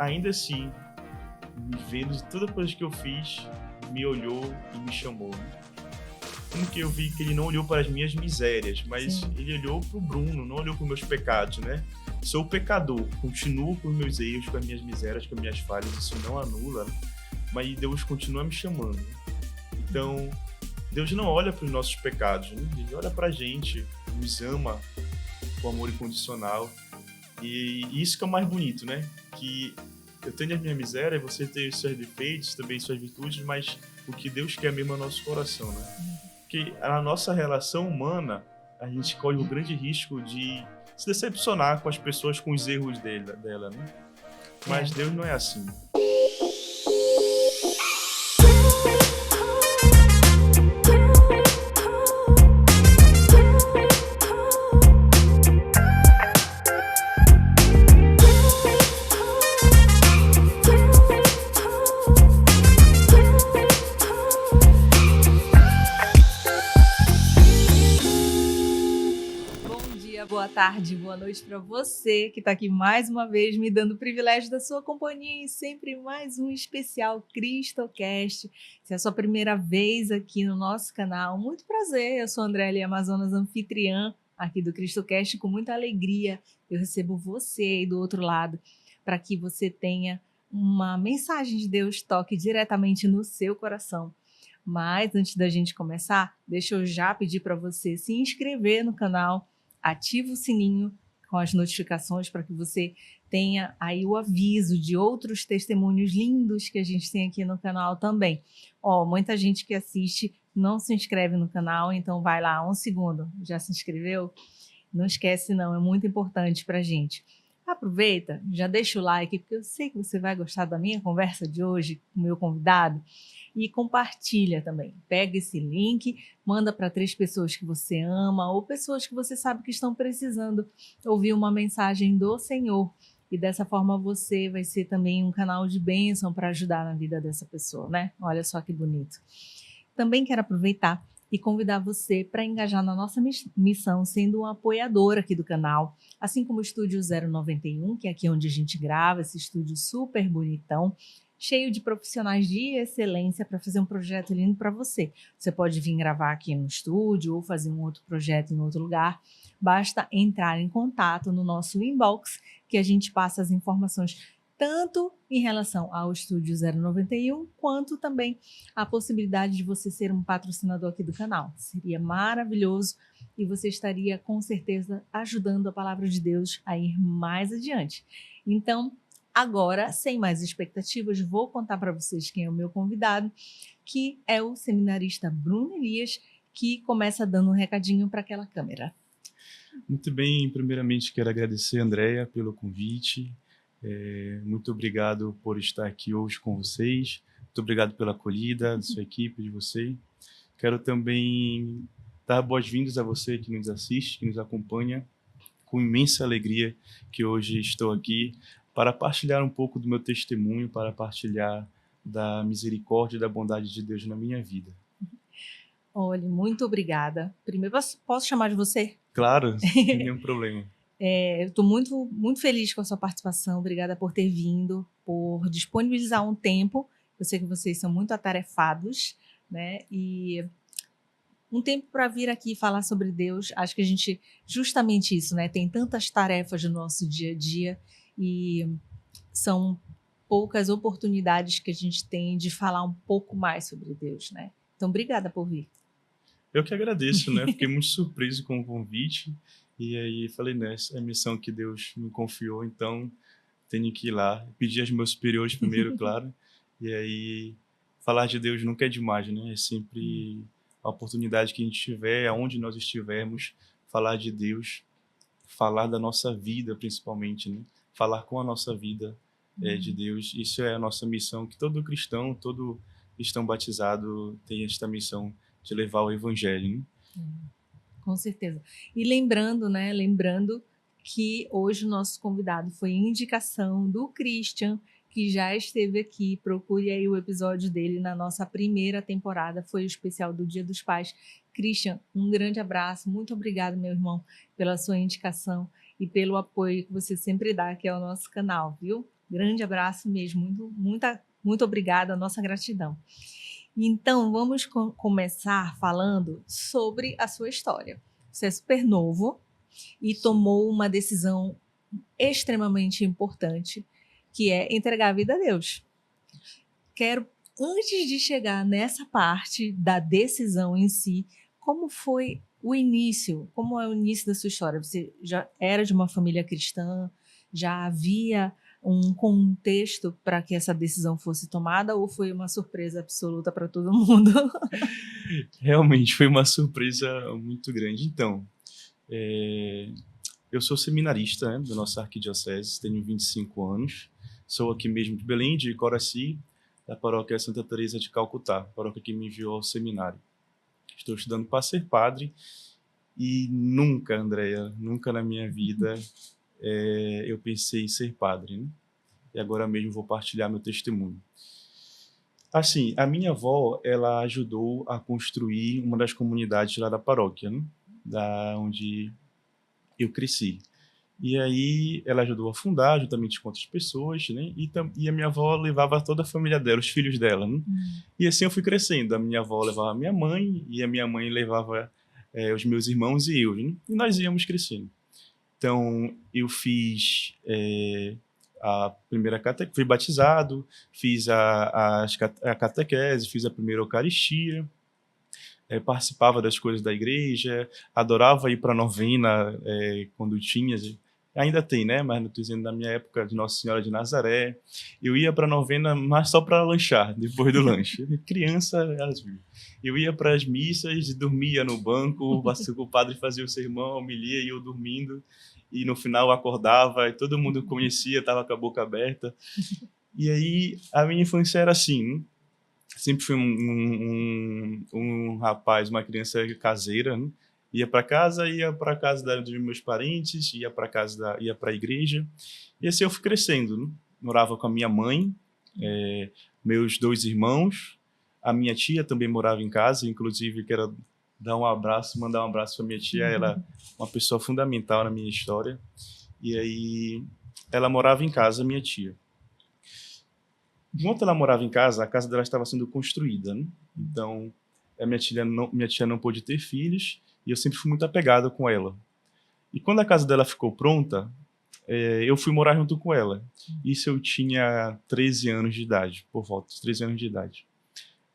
ainda assim, me vendo de toda coisa que eu fiz, me olhou e me chamou. Como que eu vi que ele não olhou para as minhas misérias, mas Sim. ele olhou para o Bruno, não olhou para os meus pecados, né? Sou pecador, continuo com os meus erros, com as minhas misérias, com as minhas falhas, isso não anula, né? Mas Deus continua me chamando. Então, Deus não olha para os nossos pecados, né? Ele olha para a gente, nos ama com amor incondicional. E isso que é o mais bonito, né? Que eu tenho a minha miséria, você tem os seus defeitos, também suas virtudes, mas o que Deus quer mesmo é o nosso coração, né? Porque a nossa relação humana, a gente corre o grande risco de se decepcionar com as pessoas, com os erros dela, né? Mas Deus não é assim. Boa tarde, boa noite para você que está aqui mais uma vez me dando o privilégio da sua companhia e sempre mais um especial Cristocast. Se é a sua primeira vez aqui no nosso canal, muito prazer, eu sou Andrélia Amazonas, anfitriã aqui do Cristocast, com muita alegria eu recebo você aí do outro lado para que você tenha uma mensagem de Deus toque diretamente no seu coração. Mas antes da gente começar, deixa eu já pedir para você se inscrever no canal, ativa o sininho com as notificações para que você tenha aí o aviso de outros testemunhos lindos que a gente tem aqui no canal também. Muita gente que assiste não se inscreve no canal, então vai lá, 1 segundo, já se inscreveu? Não esquece não, é muito importante para a gente. Aproveita, já deixa o like, porque eu sei que você vai gostar da minha conversa de hoje com o meu convidado. E compartilha também. Pega esse link, manda para 3 pessoas que você ama ou pessoas que você sabe que estão precisando ouvir uma mensagem do Senhor. E dessa forma você vai ser também um canal de bênção para ajudar na vida dessa pessoa, né? Olha só que bonito. Também quero aproveitar e convidar você para engajar na nossa missão, sendo um apoiador aqui do canal, assim como o Estúdio 091, que é aqui onde a gente grava, esse estúdio super bonitão, cheio de profissionais de excelência para fazer um projeto lindo para você. Você pode vir gravar aqui no estúdio ou fazer um outro projeto em outro lugar. Basta entrar em contato no nosso inbox que a gente passa as informações tanto em relação ao Estúdio 091, quanto também a possibilidade de você ser um patrocinador aqui do canal. Seria maravilhoso e você estaria com certeza ajudando a palavra de Deus a ir mais adiante. Então, agora, sem mais expectativas, vou contar para vocês quem é o meu convidado, que é o seminarista Bruno Elias, que começa dando um recadinho para aquela câmera. Muito bem, primeiramente quero agradecer, Andréia, pelo convite. Muito obrigado por estar aqui hoje com vocês. Muito obrigado pela acolhida da sua equipe, de você. Quero também dar boas-vindas a você que nos assiste, que nos acompanha, com imensa alegria que hoje estou aqui para partilhar um pouco do meu testemunho, para partilhar da misericórdia e da bondade de Deus na minha vida. Olha, muito obrigada. Primeiro, posso chamar de você? Claro, sem nenhum problema. Eu estou muito, muito feliz com a sua participação. Obrigada por ter vindo, por disponibilizar um tempo. Eu sei que vocês são muito atarefados, né? E um tempo para vir aqui falar sobre Deus. Acho que a gente, justamente isso, né? Tem tantas tarefas no nosso dia a dia e são poucas oportunidades que a gente tem de falar um pouco mais sobre Deus, né? Então, obrigada por vir. Eu que agradeço, né? Fiquei muito surpreso com o convite e aí falei, né? Essa é a missão que Deus me confiou, então tenho que ir lá. Pedir aos meus superiores primeiro, claro, e aí falar de Deus nunca é demais, né? É sempre a oportunidade que a gente tiver, aonde nós estivermos, falar de Deus, falar da nossa vida principalmente, né? Falar com a nossa vida de Deus. Isso é a nossa missão, que todo cristão batizado tem esta missão de levar o evangelho, né? Com certeza. E lembrando, né? Lembrando que hoje o nosso convidado foi indicação do Christian, que já esteve aqui. Procure aí o episódio dele na nossa primeira temporada, foi o especial do Dia dos Pais. Christian, um grande abraço, muito obrigado, meu irmão, pela sua indicação e pelo apoio que você sempre dá aqui ao nosso canal, viu? Grande abraço mesmo, muito obrigada, nossa gratidão. Então, vamos começar falando sobre a sua história. Você é super novo e tomou uma decisão extremamente importante, que é entregar a vida a Deus. Quero, antes de chegar nessa parte da decisão em si, como foi o início? Como é o início da sua história? Você já era de uma família cristã? Já havia um contexto para que essa decisão fosse tomada ou foi uma surpresa absoluta para todo mundo? Realmente foi uma surpresa muito grande. Então, eu sou seminarista, né, da nossa arquidiocese, tenho 25 anos, sou aqui mesmo de Belém, de Coraci, da paróquia Santa Teresa de Calcutá, paróquia que me enviou ao seminário. Estou estudando para ser padre e nunca, Andréia, nunca na minha vida eu pensei em ser padre, né? E agora mesmo vou partilhar meu testemunho. Assim, a minha avó, ela ajudou a construir uma das comunidades lá da paróquia, né? Da onde eu cresci. E aí ela ajudou a fundar, juntamente com outras pessoas, né? E a minha avó levava toda a família dela, os filhos dela, né? E assim eu fui crescendo. A minha avó levava a minha mãe e a minha mãe levava os meus irmãos e eu, né? E nós íamos crescendo. Então, eu fiz a primeira catequese, fui batizado, fiz a catequese, fiz a primeira Eucaristia, participava das coisas da igreja, adorava ir para a novena quando tinha, ainda tem, né? Mas não estou dizendo na minha época de Nossa Senhora de Nazaré. Eu ia para a novena, mas só para lanchar, depois do lanche. Criança, às vezes. Eu ia para as missas e dormia no banco, o padre fazia o sermão, a homilia e eu dormindo. E no final eu acordava e todo mundo conhecia, estava com a boca aberta. E aí a minha infância era assim, né? Sempre fui um rapaz, uma criança caseira, né? Ia para casa dos meus parentes, ia para a igreja. E assim eu fui crescendo, né? Morava com a minha mãe, meus 2 irmãos, a minha tia também morava em casa, inclusive quero mandar um abraço para minha tia, ela é uma pessoa fundamental na minha história. E aí ela morava em casa, minha tia. Enquanto ela morava em casa, a casa dela estava sendo construída, né? Então, a minha tia não pôde ter filhos e eu sempre fui muito apegado com ela. E quando a casa dela ficou pronta, eu fui morar junto com ela. Isso eu tinha 13 anos de idade, por volta de 13 anos de idade.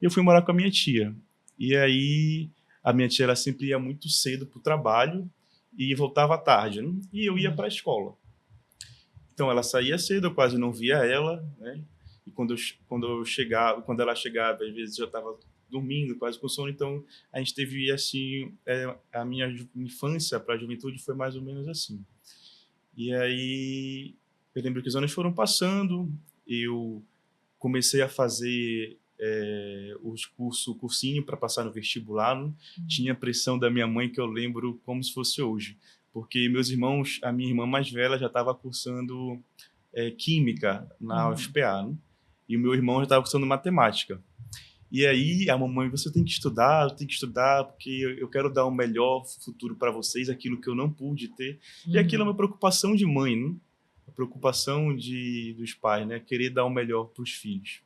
Eu fui morar com a minha tia. E aí, a minha tia ela sempre ia muito cedo para o trabalho e voltava à tarde, né? E eu ia para a escola. Então, ela saía cedo, eu quase não via ela, né? E quando ela chegava, às vezes eu estava dormindo, quase com sono. Então, a gente teve, assim, a minha infância para a juventude foi mais ou menos assim. E aí, eu lembro que os anos foram passando, eu comecei a fazer o cursinho para passar no vestibular, né? Tinha pressão da minha mãe, que eu lembro como se fosse hoje. Porque meus irmãos, a minha irmã mais velha já estava cursando química na UFPA, né? E o meu irmão já estava cursando matemática. E aí a mamãe, você tem que estudar, porque eu quero dar um melhor futuro para vocês, aquilo que eu não pude ter. E aquilo é uma preocupação de mãe, né? A preocupação dos pais, né? Querer dar o melhor para os filhos.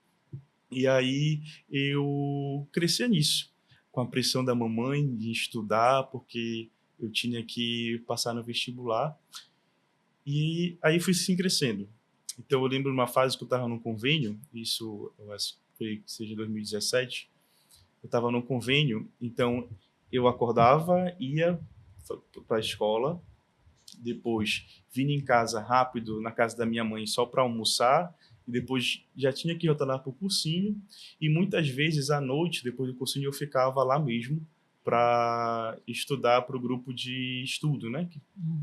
E aí eu cresci nisso, com a pressão da mamãe de estudar, porque eu tinha que passar no vestibular. E aí fui sim crescendo. Então eu lembro de uma fase que eu estava num convênio, isso eu acho que seja 2017, eu estava num convênio, então eu acordava, ia para a escola, depois vinha em casa rápido, na casa da minha mãe, só para almoçar, e depois já tinha que retornar para o cursinho, e muitas vezes à noite, depois do cursinho, eu ficava lá mesmo para estudar para o grupo de estudo, né?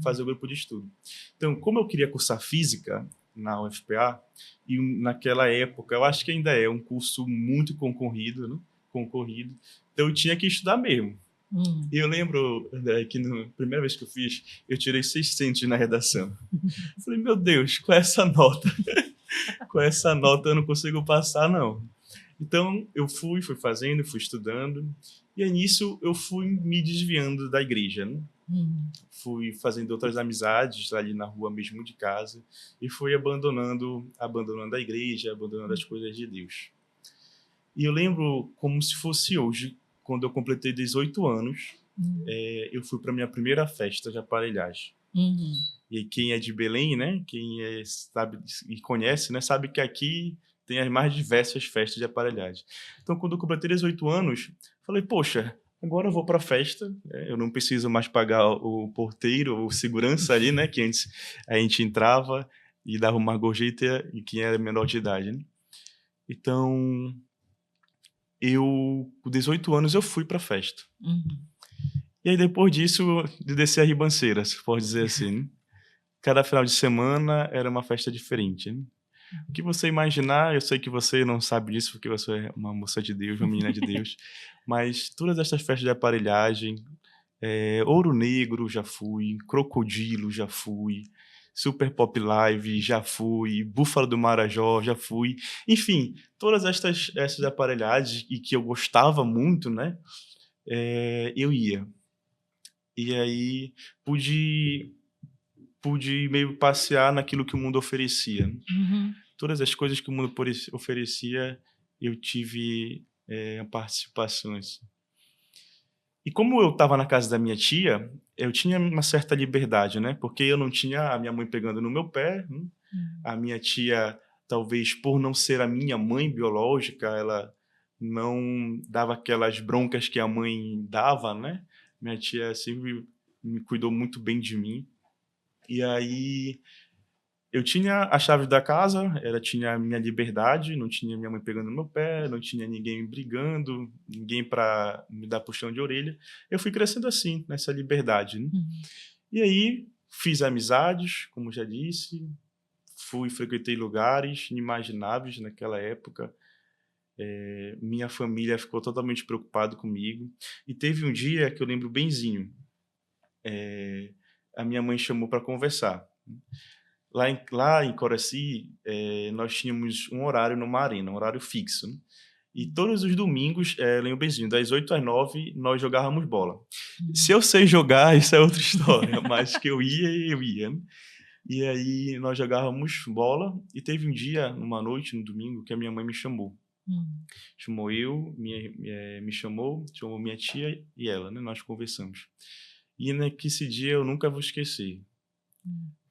Fazer o grupo de estudo. Então, como eu queria cursar física na UFPA, e naquela época, eu acho que ainda é um curso muito concorrido, né? Então eu tinha que estudar mesmo. E eu lembro, André, que na primeira vez que eu fiz, eu tirei 600 na redação. Falei, meu Deus, com essa nota? Com essa nota eu não consigo passar, não. Então, eu fui fazendo, fui estudando, e aí nisso eu fui me desviando da igreja, né? Fui fazendo outras amizades ali na rua mesmo de casa, e fui abandonando a igreja, abandonando as coisas de Deus. E eu lembro como se fosse hoje, quando eu completei 18 anos, eu fui para minha primeira festa de aparelhagem. E quem é de Belém, né, sabe e conhece, né, sabe que aqui tem as mais diversas festas de aparelhagem. Então, quando eu completei 18 anos, falei, poxa, agora eu vou para a festa, eu não preciso mais pagar o porteiro, o segurança ali, né, que antes a gente entrava e dava uma gorjeta e quem era menor de idade, né? Então, com 18 anos, eu fui para a festa. E aí, depois disso, de descer a ribanceira, se pode dizer assim, né? Cada final de semana era uma festa diferente, né? O que você imaginar, eu sei que você não sabe disso, porque você é uma moça de Deus, uma menina de Deus, mas todas essas festas de aparelhagem, Ouro Negro já fui, Crocodilo já fui, Super Pop Live já fui, Búfalo do Marajó já fui, enfim, todas essas aparelhagens e que eu gostava muito, né, eu ia. E aí pude meio passear naquilo que o mundo oferecia, né? Todas as coisas que o mundo oferecia, eu tive participações. E como eu estava na casa da minha tia, eu tinha uma certa liberdade, né? Porque eu não tinha a minha mãe pegando no meu pé, né? A minha tia, talvez por não ser a minha mãe biológica, ela não dava aquelas broncas que a mãe dava, né? Minha tia sempre me cuidou muito bem de mim. E aí eu tinha a chave da casa, ela tinha a minha liberdade, não tinha minha mãe pegando no meu pé, não tinha ninguém brigando, ninguém para me dar puxão de orelha. Eu fui crescendo assim, nessa liberdade, né? E aí fiz amizades, como já disse, frequentei lugares inimagináveis naquela época. Minha família ficou totalmente preocupada comigo. E teve um dia que eu lembro benzinho. A minha mãe chamou para conversar. Lá em Coraci, nós tínhamos um horário numa arena, um horário fixo, né? E todos os domingos, lembro benzinho, das 8 às 9, nós jogávamos bola. Se eu sei jogar, isso é outra história, mas que eu ia, né? E aí nós jogávamos bola, e teve um dia, uma noite, no domingo, que a minha mãe me chamou. Chamou me chamou minha tia e ela, né? Nós conversamos. E nesse dia eu nunca vou esquecer.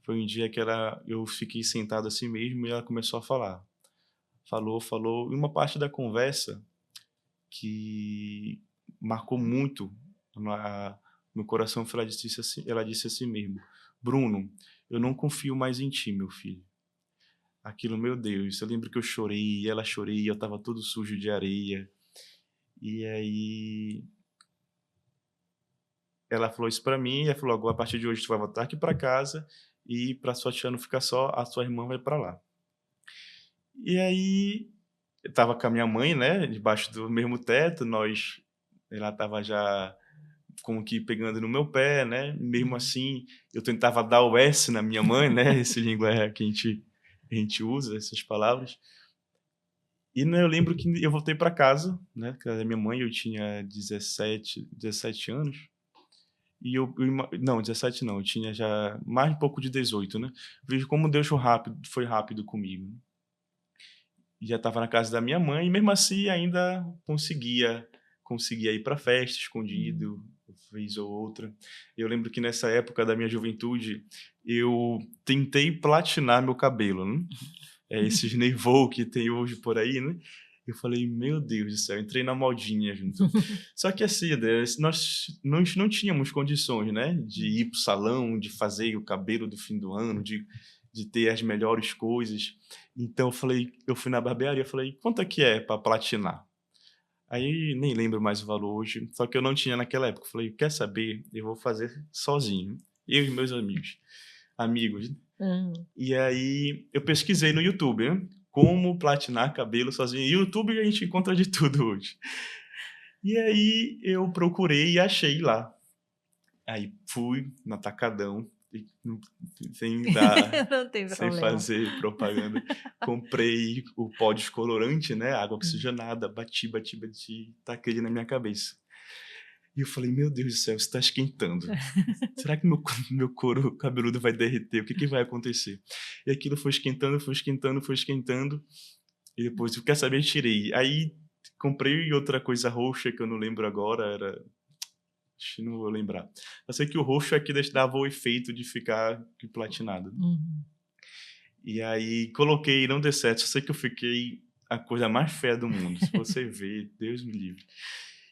Foi um dia que eu fiquei sentado assim mesmo e ela começou a falar. Falou. E uma parte da conversa que marcou muito meu coração, ela disse assim mesmo: Bruno, eu não confio mais em ti, meu filho. Aquilo, meu Deus, eu lembro que eu chorei, ela chorei, eu estava todo sujo de areia. E aí ela falou isso para mim, e ela falou: agora, a partir de hoje tu vai voltar aqui para casa, e para sua tia não ficar só, a sua irmã vai para lá. E aí eu tava com a minha mãe, né, debaixo do mesmo teto, ela tava já como que pegando no meu pé, né? Mesmo assim, eu tentava dar o S na minha mãe, né? Esse linguajar que a gente usa, essas palavras. E, né, eu lembro que eu voltei para casa, né? Com a minha mãe, eu tinha 17 anos. E não, 17 não, eu tinha já mais um pouco de 18, né? Vejo como Deus foi rápido comigo. E já estava na casa da minha mãe, e mesmo assim ainda conseguia ir para festa escondido, vez ou outra. Eu lembro que nessa época da minha juventude, eu tentei platinar meu cabelo, né? Esses Nevou que tem hoje por aí, né? Eu falei, meu Deus do céu, entrei na modinha junto. Só que assim, nós não tínhamos condições, né? De ir pro salão, de fazer o cabelo do fim do ano, de ter as melhores coisas. Então eu fui na barbearia, falei, quanto é que é para platinar? Aí nem lembro mais o valor hoje, só que eu não tinha naquela época. Eu falei, quer saber? Eu vou fazer sozinho, eu e meus amigos. E aí eu pesquisei no YouTube, né? Como platinar cabelo sozinho. E YouTube a gente encontra de tudo hoje. E aí eu procurei e achei lá. Aí fui no Atacadão, sem dar, Não tem sem problema. fazer propaganda, comprei o pó descolorante, né? Água oxigenada, bati, taquei ele na minha cabeça. E eu falei, meu Deus do céu, isso tá esquentando. Será que meu couro cabeludo vai derreter? O que vai acontecer? E aquilo foi esquentando, foi esquentando, foi esquentando. E depois, quer saber, tirei. Aí comprei outra coisa roxa que eu não lembro agora, era. Acho que não vou lembrar. Eu sei que o roxo é que dava o efeito de ficar platinado. Uhum. E aí coloquei, não deu certo. Só sei que eu fiquei a coisa mais feia do mundo. Se você ver, Deus me livre.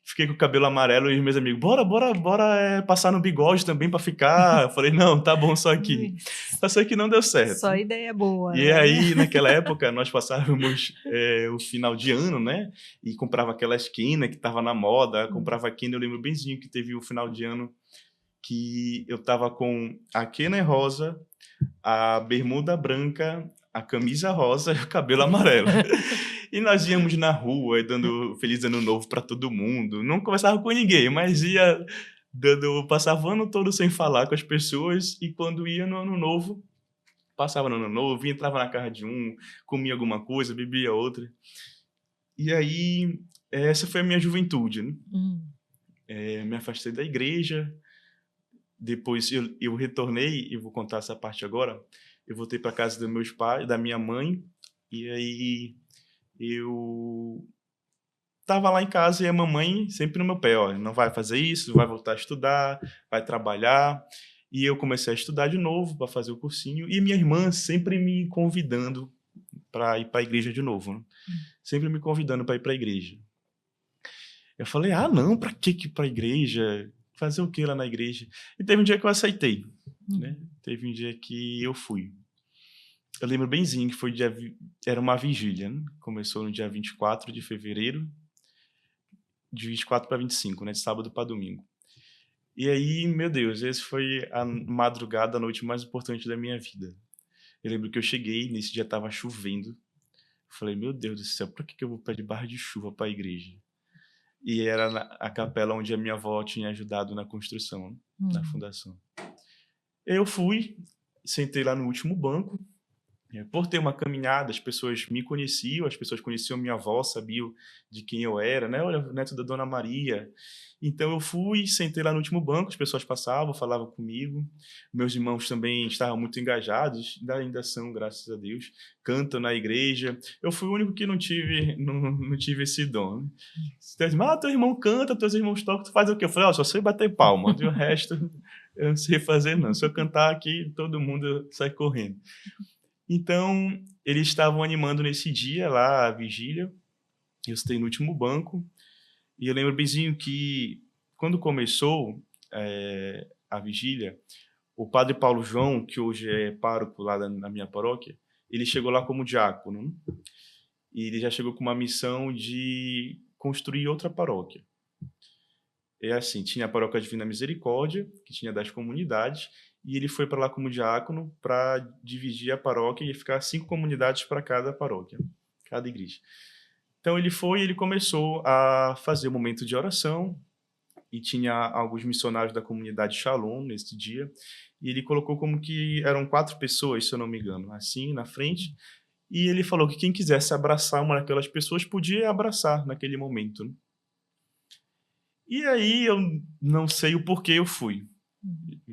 Fiquei com o cabelo amarelo e meus amigos, bora passar no bigode também pra ficar. Eu falei, não, tá bom só aqui. Só sei que não deu certo. Só ideia boa, E né? aí, naquela época, nós passávamos o final de ano, né? E comprava aquela esquina que tava na moda, comprava aqui, eu lembro benzinho que teve o final de ano que eu tava com a quena rosa, a bermuda branca, a camisa rosa e o cabelo amarelo. E nós íamos na rua dando feliz ano novo para todo mundo. Não conversava com ninguém, mas ia passava o ano todo sem falar com as pessoas e quando ia no ano novo, passava no ano novo, entrava na casa de um, comia alguma coisa, bebia outra. E aí, essa foi a minha juventude, né? Me afastei da igreja, depois eu retornei, e vou contar essa parte agora, eu voltei para casa dos meus pais, da minha mãe, e aí eu tava lá em casa e a mamãe sempre no meu pé, ó, não vai fazer isso, vai voltar a estudar, vai trabalhar. E eu comecei a estudar de novo para fazer o cursinho e minha irmã sempre me convidando para ir para a igreja de novo, né? Sempre me convidando para ir para a igreja. Eu falei: "Ah, não, para que ir para a igreja? Fazer o que lá na igreja?" E teve um dia que eu aceitei, né? Teve um dia que eu fui. Eu lembro benzinho que foi era uma vigília, né? Começou no dia 24 de fevereiro, de 24 para 25, né, de sábado para domingo. E aí, meu Deus, esse foi a madrugada, a noite mais importante da minha vida. Eu lembro que eu cheguei, nesse dia estava chovendo. Eu falei, meu Deus do céu, por que eu vou para debaixo de chuva para a igreja? E era a capela onde a minha avó tinha ajudado na construção, na fundação. Eu fui, sentei lá no último banco. Por ter uma caminhada, as pessoas me conheciam, as pessoas conheciam minha avó, sabiam de quem eu era, né? Olha, neto da Dona Maria. Então eu fui, sentei lá no último banco, as pessoas passavam, falavam comigo. Meus irmãos também estavam muito engajados, ainda são, graças a Deus. Cantam na igreja. Eu fui o único que não tive esse dom. Né? Então, teu irmão canta, teus irmãos tocam, tu faz o quê? Eu falei, só sei bater palma, e o resto eu não sei fazer não. Se eu cantar aqui, todo mundo sai correndo. Então, eles estavam animando nesse dia lá, a vigília. Eu estei no último banco. E eu lembro benzinho que, quando começou a vigília, o padre Paulo João, que hoje é pároco lá na minha paróquia, ele chegou lá como diácono. Né? E ele já chegou com uma missão de construir outra paróquia. É assim, tinha a Paróquia Divina Misericórdia, que tinha 10 comunidades, e ele foi para lá como diácono para dividir a paróquia e ficar 5 comunidades para cada paróquia, cada igreja. Então ele foi e ele começou a fazer um momento de oração e tinha alguns missionários da comunidade Shalom nesse dia e ele colocou como que eram 4 pessoas, se eu não me engano, assim na frente, e ele falou que quem quisesse abraçar uma daquelas pessoas podia abraçar naquele momento. Né? E aí eu não sei o porquê eu fui.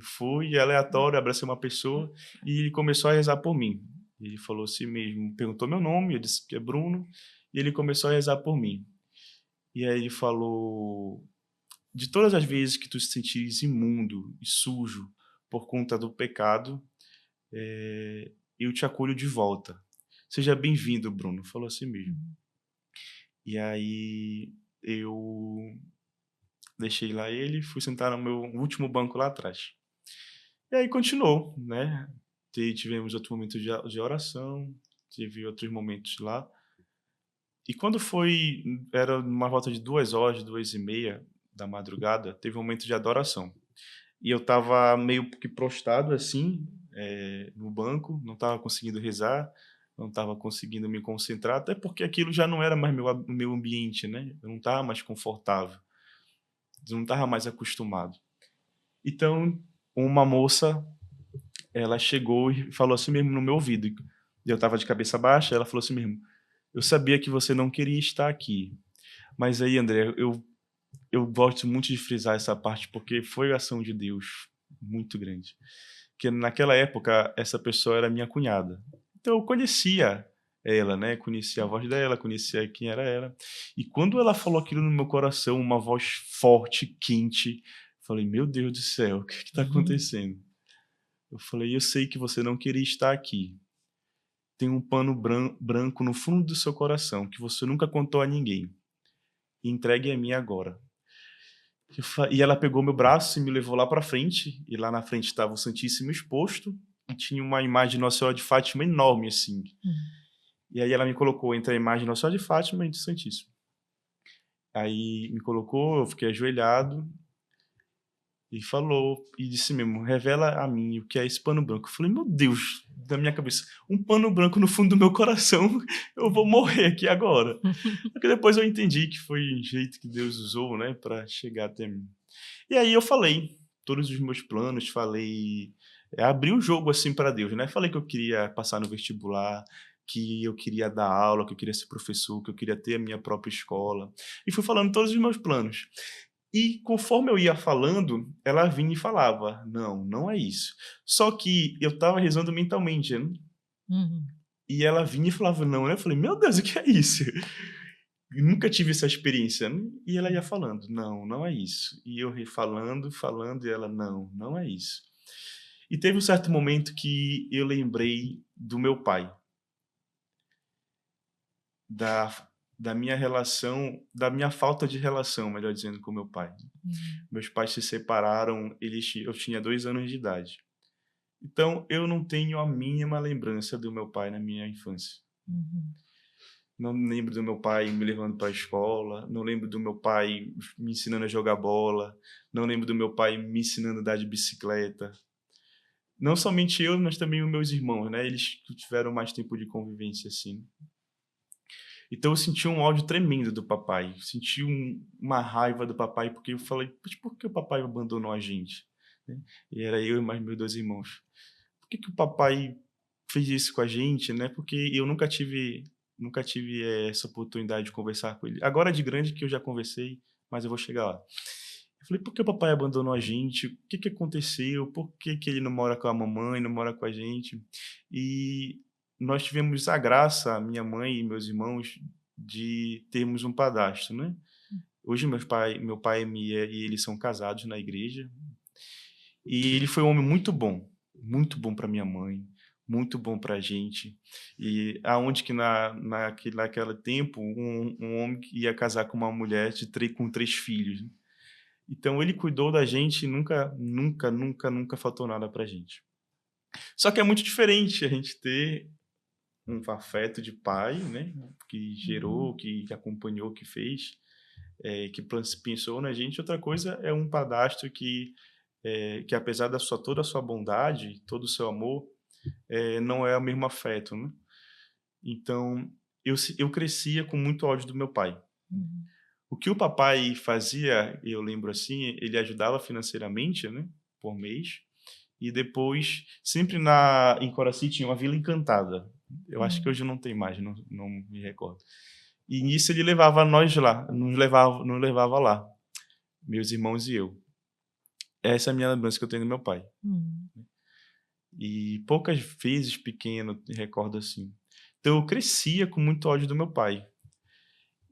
Fui aleatório, abracei uma pessoa e ele começou a rezar por mim. Ele falou assim mesmo, perguntou meu nome, eu disse que é Bruno, e ele começou a rezar por mim. E aí ele falou, de todas as vezes que tu te sentires imundo e sujo por conta do pecado, eu te acolho de volta. Seja bem-vindo, Bruno. Falou assim mesmo. E aí eu deixei lá ele, fui sentar no meu último banco lá atrás. E aí continuou, né? Tivemos outro momento de oração, tive outros momentos lá. E quando era uma volta de 2h, 2h30 da madrugada, teve um momento de adoração. E eu estava meio que prostrado assim, no banco, não estava conseguindo rezar, não estava conseguindo me concentrar, até porque aquilo já não era mais meu ambiente, né? Eu não estava mais confortável, eu não estava mais acostumado. Então, uma moça ela chegou e falou assim mesmo no meu ouvido. E eu estava de cabeça baixa, ela falou assim mesmo: "Eu sabia que você não queria estar aqui, mas aí, André, eu gosto muito de frisar essa parte, porque foi a ação de Deus muito grande. Que naquela época, essa pessoa era minha cunhada. Então eu conhecia ela, né, conhecia a voz dela, conhecia quem era ela. E quando ela falou aquilo no meu coração, uma voz forte, quente, falei: "Meu Deus do céu, o que está acontecendo?" Eu falei: "Eu sei que você não queria estar aqui. Tem um pano branco no fundo do seu coração que você nunca contou a ninguém. Entregue a mim agora." E ela pegou meu braço e me levou lá para frente, e lá na frente estava o Santíssimo exposto, e tinha uma imagem de Nossa Senhora de Fátima enorme, assim. E aí ela me colocou entre a imagem de Nossa Senhora de Fátima e do Santíssimo. Aí me colocou, eu fiquei ajoelhado, e falou, e disse mesmo: "Revela a mim o que é esse pano branco." Eu falei: "Meu Deus", da minha cabeça, um pano branco no fundo do meu coração, eu vou morrer aqui agora. Porque depois eu entendi que foi um jeito que Deus usou, né, para chegar até mim. E aí eu falei todos os meus planos, falei, abri o jogo, assim, para Deus, né, falei que eu queria passar no vestibular, que eu queria dar aula, que eu queria ser professor, que eu queria ter a minha própria escola, e fui falando todos os meus planos. E conforme eu ia falando, ela vinha e falava: "Não, não é isso." Só que eu estava rezando mentalmente, né, Uhum. e ela vinha e falava: "Não", né, eu falei: "Meu Deus, o que é isso?" Nunca tive essa experiência, né, e ela ia falando: "Não, não é isso." E eu falando, falando, e ela: "Não, não é isso." E teve um certo momento que eu lembrei do meu pai, da da minha relação, da minha falta de relação, melhor dizendo, com meu pai. Uhum. Meus pais se separaram, eu tinha 2 anos de idade. Então eu não tenho a mínima lembrança do meu pai na minha infância. Uhum. Não lembro do meu pai me levando para a escola, não lembro do meu pai me ensinando a jogar bola, não lembro do meu pai me ensinando a andar de bicicleta. Não somente eu, mas também os meus irmãos, né, eles que tiveram mais tempo de convivência, assim. Então eu senti um ódio tremendo do papai, senti uma raiva do papai, porque eu falei: "Mas por que o papai abandonou a gente?", né. E era eu e mais meus 2 irmãos. Por que que o papai fez isso com a gente, né, porque eu nunca tive essa oportunidade de conversar com ele. Agora de grande que eu já conversei, mas eu vou chegar lá. Eu falei: "Por que o papai abandonou a gente? O que que aconteceu? Por que que ele não mora com a mamãe, não mora com a gente?" E nós tivemos a graça, minha mãe e meus irmãos, de termos um padrasto, né. Hoje meu pai e ele são casados na igreja, e ele foi um homem muito bom para minha mãe, muito bom para a gente. E aonde que naquele tempo, um homem que ia casar com uma mulher com 3 filhos, né. Então ele cuidou da gente e nunca faltou nada pra gente. Só que é muito diferente a gente ter um afeto de pai, né, que gerou, Uhum. que acompanhou, que fez, que pensou na gente. Outra coisa é um padrasto que apesar toda a sua bondade, todo o seu amor, não é o mesmo afeto, né. Então, eu crescia com muito ódio do meu pai. Uhum. O que o papai fazia, eu lembro assim, ele ajudava financeiramente, né, por mês, e depois sempre em Coraci tinha uma Vila Encantada. Eu acho que Uhum. hoje não tem mais, não me recordo. E nisso ele levava nós lá, nos levava lá, meus irmãos e eu. Essa é a minha lembrança que eu tenho do meu pai. Uhum. E poucas vezes pequeno me recordo assim. Então eu crescia com muito ódio do meu pai.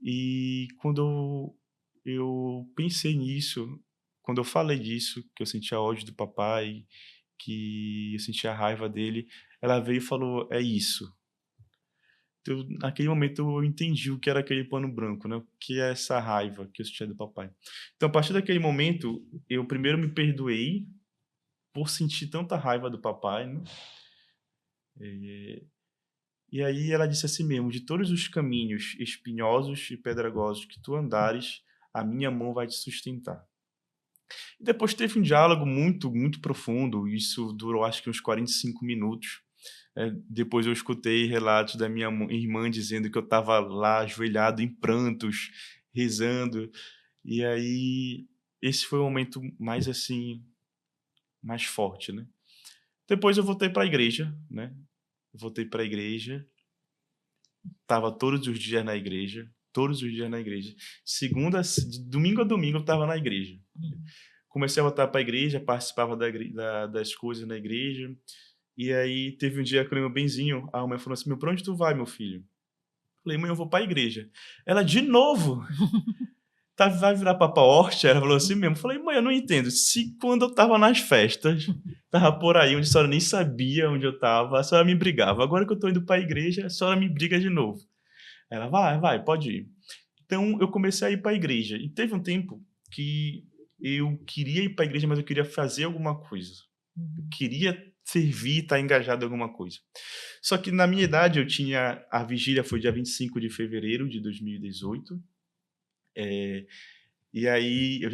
E quando eu pensei nisso, quando eu falei disso, que eu sentia ódio do papai, que eu sentia raiva dele, ela veio e falou: "É isso." Então, naquele momento eu entendi o que era aquele pano branco, né, o que é essa raiva que eu sentia do papai. Então, a partir daquele momento, eu primeiro me perdoei por sentir tanta raiva do papai, né, e aí ela disse assim mesmo: "De todos os caminhos espinhosos e pedregosos que tu andares, a minha mão vai te sustentar." E depois teve um diálogo muito profundo, isso durou acho que uns 45 minutos. Depois eu escutei relatos da minha irmã dizendo que eu estava lá ajoelhado em prantos, rezando, e aí esse foi o momento mais, assim, mais forte, né. Depois eu voltei para a igreja, né? Voltei para a igreja, estava todos os dias na igreja, todos os dias na igreja. De domingo a domingo eu estava na igreja. Comecei a voltar para a igreja, participava das coisas na igreja. E aí teve um dia que eu lembro benzinho, a mãe falou assim: "Meu, pra onde tu vai, meu filho?" Falei: "Mãe, eu vou para a igreja." Ela: "De novo? Tá, vai virar Papa Hort?" Ela falou assim mesmo. Falei: "Mãe, eu não entendo. Se quando eu tava nas festas, tava por aí, onde a senhora nem sabia onde eu tava, a senhora me brigava. Agora que eu tô indo pra igreja, a senhora me briga de novo." Ela: "Vai, pode ir." Então, eu comecei a ir pra igreja. E teve um tempo que eu queria ir pra igreja, mas eu queria fazer alguma coisa. Eu queria servir, estar engajado em alguma coisa. Só que na minha idade, a vigília foi dia 25 de fevereiro de 2018. E aí eu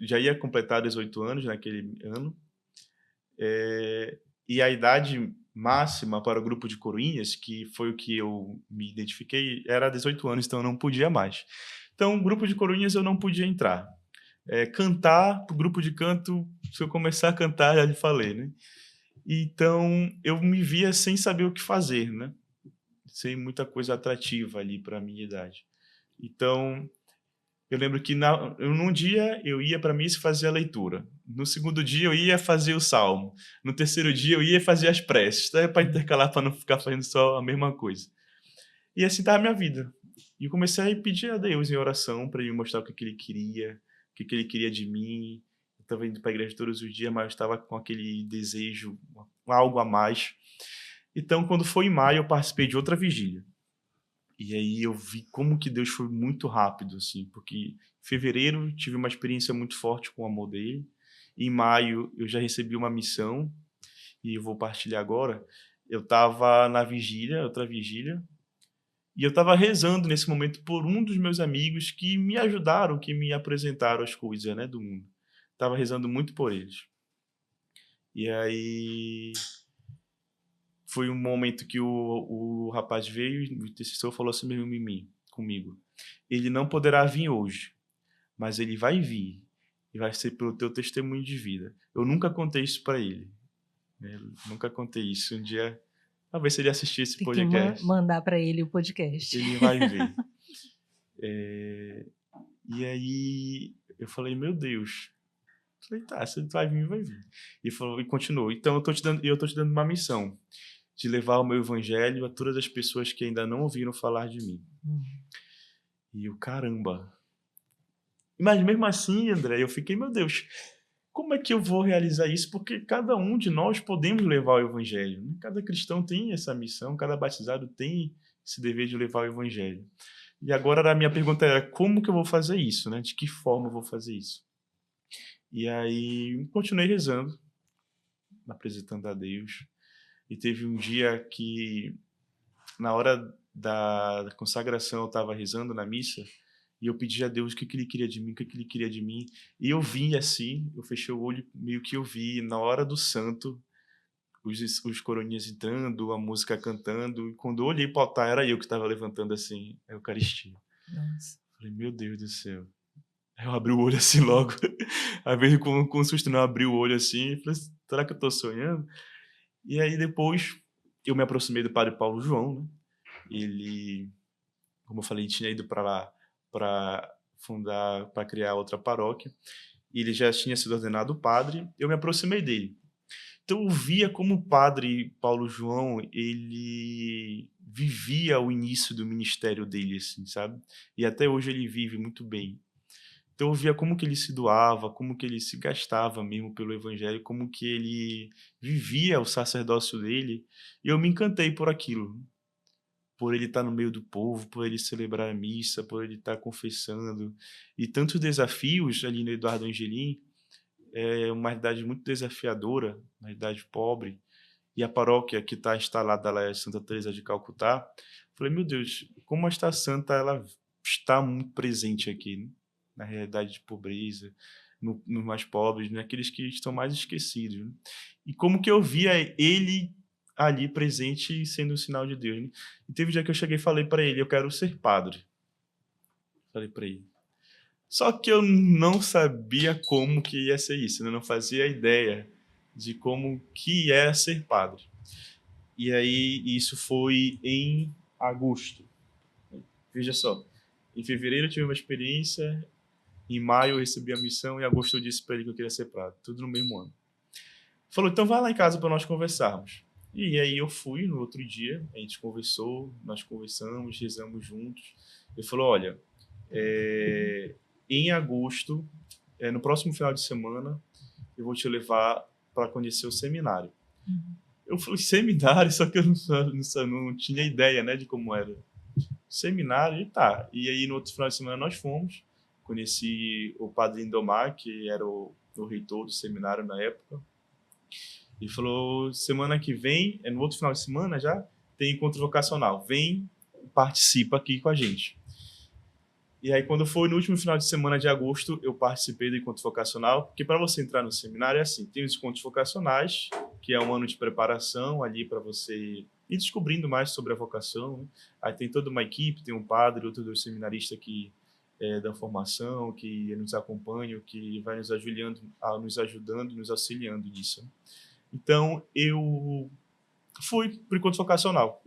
já ia completar 18 anos naquele ano. E a idade máxima para o grupo de coroinhas, que foi o que eu me identifiquei, era 18 anos, então eu não podia mais. Então, grupo de coroinhas eu não podia entrar. Cantar, pro grupo de canto, se eu começar a cantar, já lhe falei, né? Então, eu me via sem saber o que fazer, né? Sem muita coisa atrativa ali para a minha idade. Então, eu lembro que num dia eu ia para a missa e fazia a leitura. No segundo dia eu ia fazer o salmo. No terceiro dia eu ia fazer as preces. Então, para intercalar, para não ficar fazendo só a mesma coisa. E assim estava a minha vida. E eu comecei a pedir a Deus em oração para ele me mostrar o que ele queria, o que ele queria de mim. Eu estava indo para a igreja todos os dias, mas eu estava com aquele desejo, algo a mais. Então, quando foi em maio, eu participei de outra vigília. E aí eu vi como que Deus foi muito rápido, assim, porque em fevereiro tive uma experiência muito forte com o amor dele. Em maio eu já recebi uma missão, e eu vou partilhar agora. Eu estava na vigília, outra vigília, e eu estava rezando nesse momento por um dos meus amigos que me ajudaram, que me apresentaram as coisas, né, do mundo. Estava rezando muito por eles. E aí foi um momento que o rapaz veio, o intercessor falou assim mesmo em mim, comigo: "Ele não poderá vir hoje, mas ele vai vir, e vai ser pelo teu testemunho de vida." Eu nunca contei isso para ele, né? Eu nunca contei isso. Um dia, talvez se ele assistir esse Tem que podcast, mandar para ele o podcast. ele vai ver. E aí eu falei: "Meu Deus." Falei: "Tá, se ele vai vir, vai vir." E continuou: "Então eu tô te dando uma missão, de levar o meu evangelho a todas as pessoas que ainda não ouviram falar de mim." E o caramba. Mas mesmo assim, André, eu fiquei: "Meu Deus, como é que eu vou realizar isso?" Porque cada um de nós podemos levar o evangelho, né? Cada cristão tem essa missão, cada batizado tem esse dever de levar o evangelho. E agora a minha pergunta era: como que eu vou fazer isso, né? De que forma eu vou fazer isso? E aí continuei rezando, apresentando a Deus. E teve um dia que, na hora da consagração, eu estava rezando na missa e eu pedi a Deus o que que ele queria de mim, o que que ele queria de mim. E eu vi assim, eu fechei o olho, meio que eu vi na hora do santo os coroinhas entrando, a música cantando. E quando eu olhei para o altar, era eu que estava levantando assim a Eucaristia. Nossa. Falei: "Meu Deus do céu." Aí eu abri o olho assim logo. Às vezes com susto, não, eu abri o olho assim e falei: "Será que eu estou sonhando?" E aí depois eu me aproximei do padre Paulo João, né? Ele, como eu falei, tinha ido para lá para criar outra paróquia. E ele já tinha sido ordenado padre. Eu me aproximei dele. Então eu via como o padre Paulo João, ele vivia o início do ministério dele, assim, sabe? E até hoje ele vive muito bem. Então eu via como que ele se doava, como que ele se gastava mesmo pelo evangelho, como que ele vivia o sacerdócio dele. E eu me encantei por aquilo, por ele estar no meio do povo, por ele celebrar a missa, por ele estar confessando. E tantos desafios ali no Eduardo Angelim, é uma idade muito desafiadora, uma idade pobre. E a paróquia que está instalada lá é Santa Teresa de Calcutá. Falei: meu Deus, como esta santa ela está muito presente aqui, né? Na realidade de pobreza, nos mais pobres, naqueles que estão mais esquecidos, né? E como que eu via ele ali presente sendo um sinal de Deus, né? E teve um dia que eu cheguei e falei para ele: eu quero ser padre. Falei para ele. Só que eu não sabia como que ia ser isso, né? Eu não fazia ideia de como que é ser padre. E aí isso foi em agosto. Veja só, em fevereiro eu tive uma experiência, em maio eu recebi a missão, em agosto eu disse para ele que eu queria ser padre, tudo no mesmo ano. Falou, então vai lá em casa para nós conversarmos. E aí eu fui no outro dia, a gente conversou, nós conversamos, rezamos juntos. Ele falou, olha, em agosto, no próximo final de semana, eu vou te levar para conhecer o seminário. Eu falei, seminário? Só que eu não tinha ideia, né, de como era. Seminário, e tá. E aí no outro final de semana nós fomos, conheci o padre Lindomar, que era o reitor do seminário na época. Ele falou, semana que vem, no outro final de semana já, tem encontro vocacional. Vem, participa aqui com a gente. E aí, quando foi no último final de semana de agosto, eu participei do encontro vocacional, porque para você entrar no seminário é assim, tem os encontros vocacionais, que é um ano de preparação ali para você ir descobrindo mais sobre a vocação, né? Aí tem toda uma equipe, tem um padre, outro dos seminaristas que da formação, que nos acompanham, que vai nos ajudando, nos auxiliando nisso, né? Então, eu fui para o encontro vocacional.